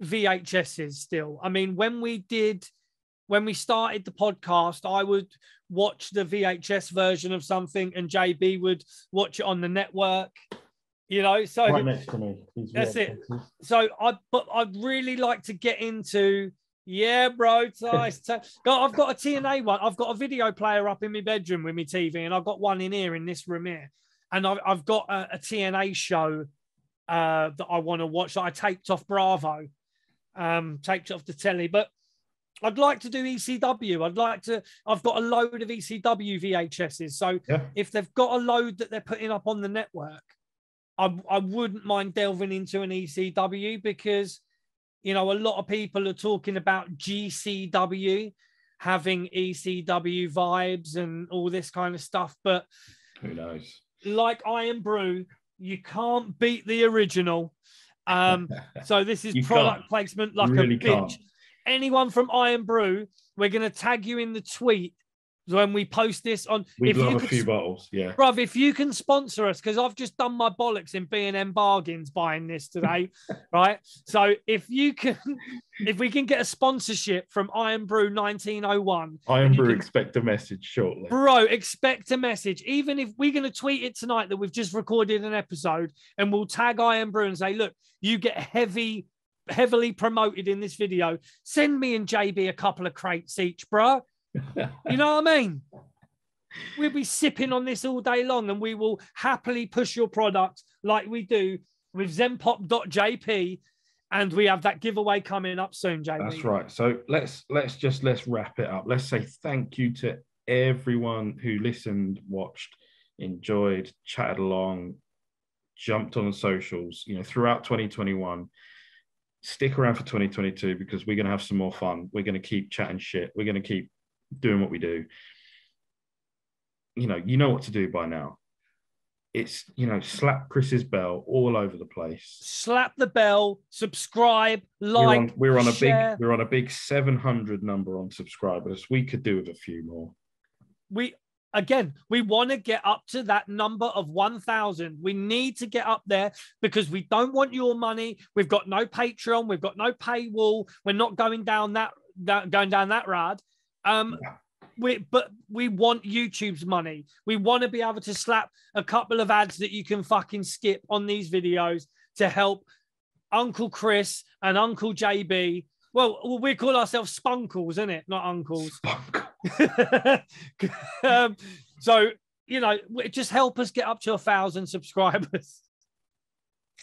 VHSs still. I mean, when we started the podcast, I would watch the VHS version of something and JB would watch it on the network. So right next to me. That's it. So I'd really like to get into, bro. I've got a TNA one. I've got a video player up in my bedroom with my TV, and I've got one in here in this room here, and I've got a TNA show that I want to watch that I taped off Bravo, taped off the telly. But I'd like to do ECW. I've got a load of ECW VHSs. So if they've got a load that they're putting up on the network, I wouldn't mind delving into an ECW because, a lot of people are talking about GCW having ECW vibes and all this kind of stuff. But who knows? Like Iron Brew, you can't beat the original. So this is product placement like really a bitch. Can't. Anyone from Iron Brew, we're going to tag you in the tweet when we post this on. We'd love a few bottles, yeah. Bruv, if you can sponsor us, because I've just done my bollocks in B&M Bargains buying this today, right? So if we can get a sponsorship from Iron Brew 1901. Iron Brew, expect a message shortly. Bro, expect a message. Even if we're going to tweet it tonight that we've just recorded an episode and we'll tag Iron Brew and say, look, you get heavily promoted in this video. Send me and JB a couple of crates each, bro. You know what I mean? We'll be sipping on this all day long and we will happily push your product like we do with zenpop.jp, and we have that giveaway coming up soon, JB. That's right. So let's wrap it up. Let's say thank you to everyone who listened, watched, enjoyed, chatted along, jumped on the socials, throughout 2021. Stick around for 2022 because we're going to have some more fun. We're going to keep chatting shit. We're going to keep doing what we do. You know what to do by now. It's, slap Chris's bell all over the place. Slap the bell, subscribe, like, we're on share. a big 700 number on subscribers. We could do with a few more. We want to get up to that number of 1,000. We need to get up there because we don't want your money. We've got no Patreon. We've got no paywall. We're not going down that road. But we want YouTube's money. We want to be able to slap a couple of ads that you can fucking skip on these videos to help Uncle Chris and Uncle JB. Well, we call ourselves Spunkles, isn't it? Not uncles. So, just help us get up to 1,000 subscribers.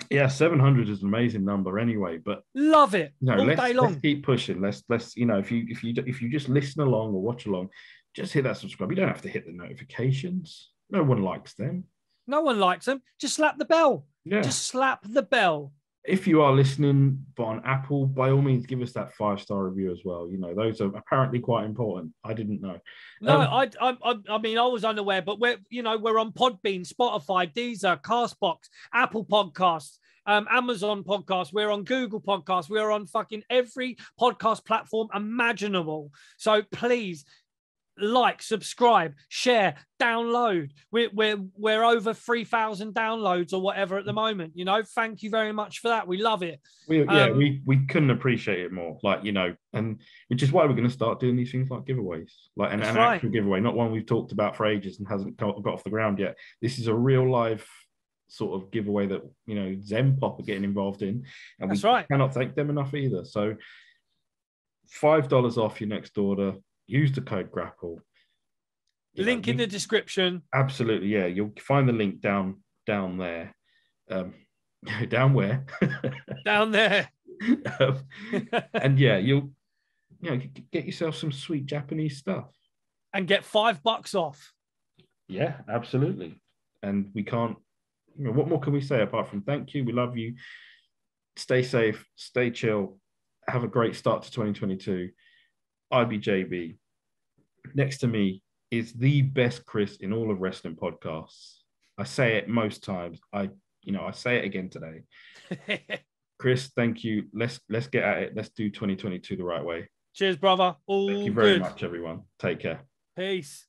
Yeah, 700 is an amazing number anyway. But Love it all day let's long. keep pushing. Let's if you just listen along or watch along, just hit that subscribe. You don't have to hit the notifications. No one likes them. No one likes them. Just slap the bell. Yeah. Just slap the bell. If you are listening on Apple, by all means, give us that 5-star review as well. Those are apparently quite important. I didn't know. No, I mean, I was unaware, but we're on Podbean, Spotify, Deezer, Castbox, Apple Podcasts, Amazon Podcasts. We're on Google Podcasts. We're on fucking every podcast platform imaginable. So please like, subscribe, share, download. We're over 3,000 downloads or whatever at the moment. Thank you very much for that. We love it. We couldn't appreciate it more. And which is why we're going to start doing these things like giveaways, like an actual giveaway, not one we've talked about for ages and hasn't got off the ground yet. This is a real life sort of giveaway that Zen Pop are getting involved in, and we cannot thank them enough either. So $5 off your next order. Use the code GRAPPLE. Link in the description. Absolutely, yeah. You'll find the link down there. Down where? Down there. And yeah, you'll get yourself some sweet Japanese stuff. And get $5 off. Yeah, absolutely. And we can't, what more can we say apart from thank you? We love you. Stay safe, stay chill. Have a great start to 2022. IBJB. Next to me is the best Chris in all of wrestling podcasts. I say it most times. I say it again today. Chris, thank you. Let's get at it. Let's do 2022 the right way. Cheers, brother. Thank you very much, everyone. Take care. Peace.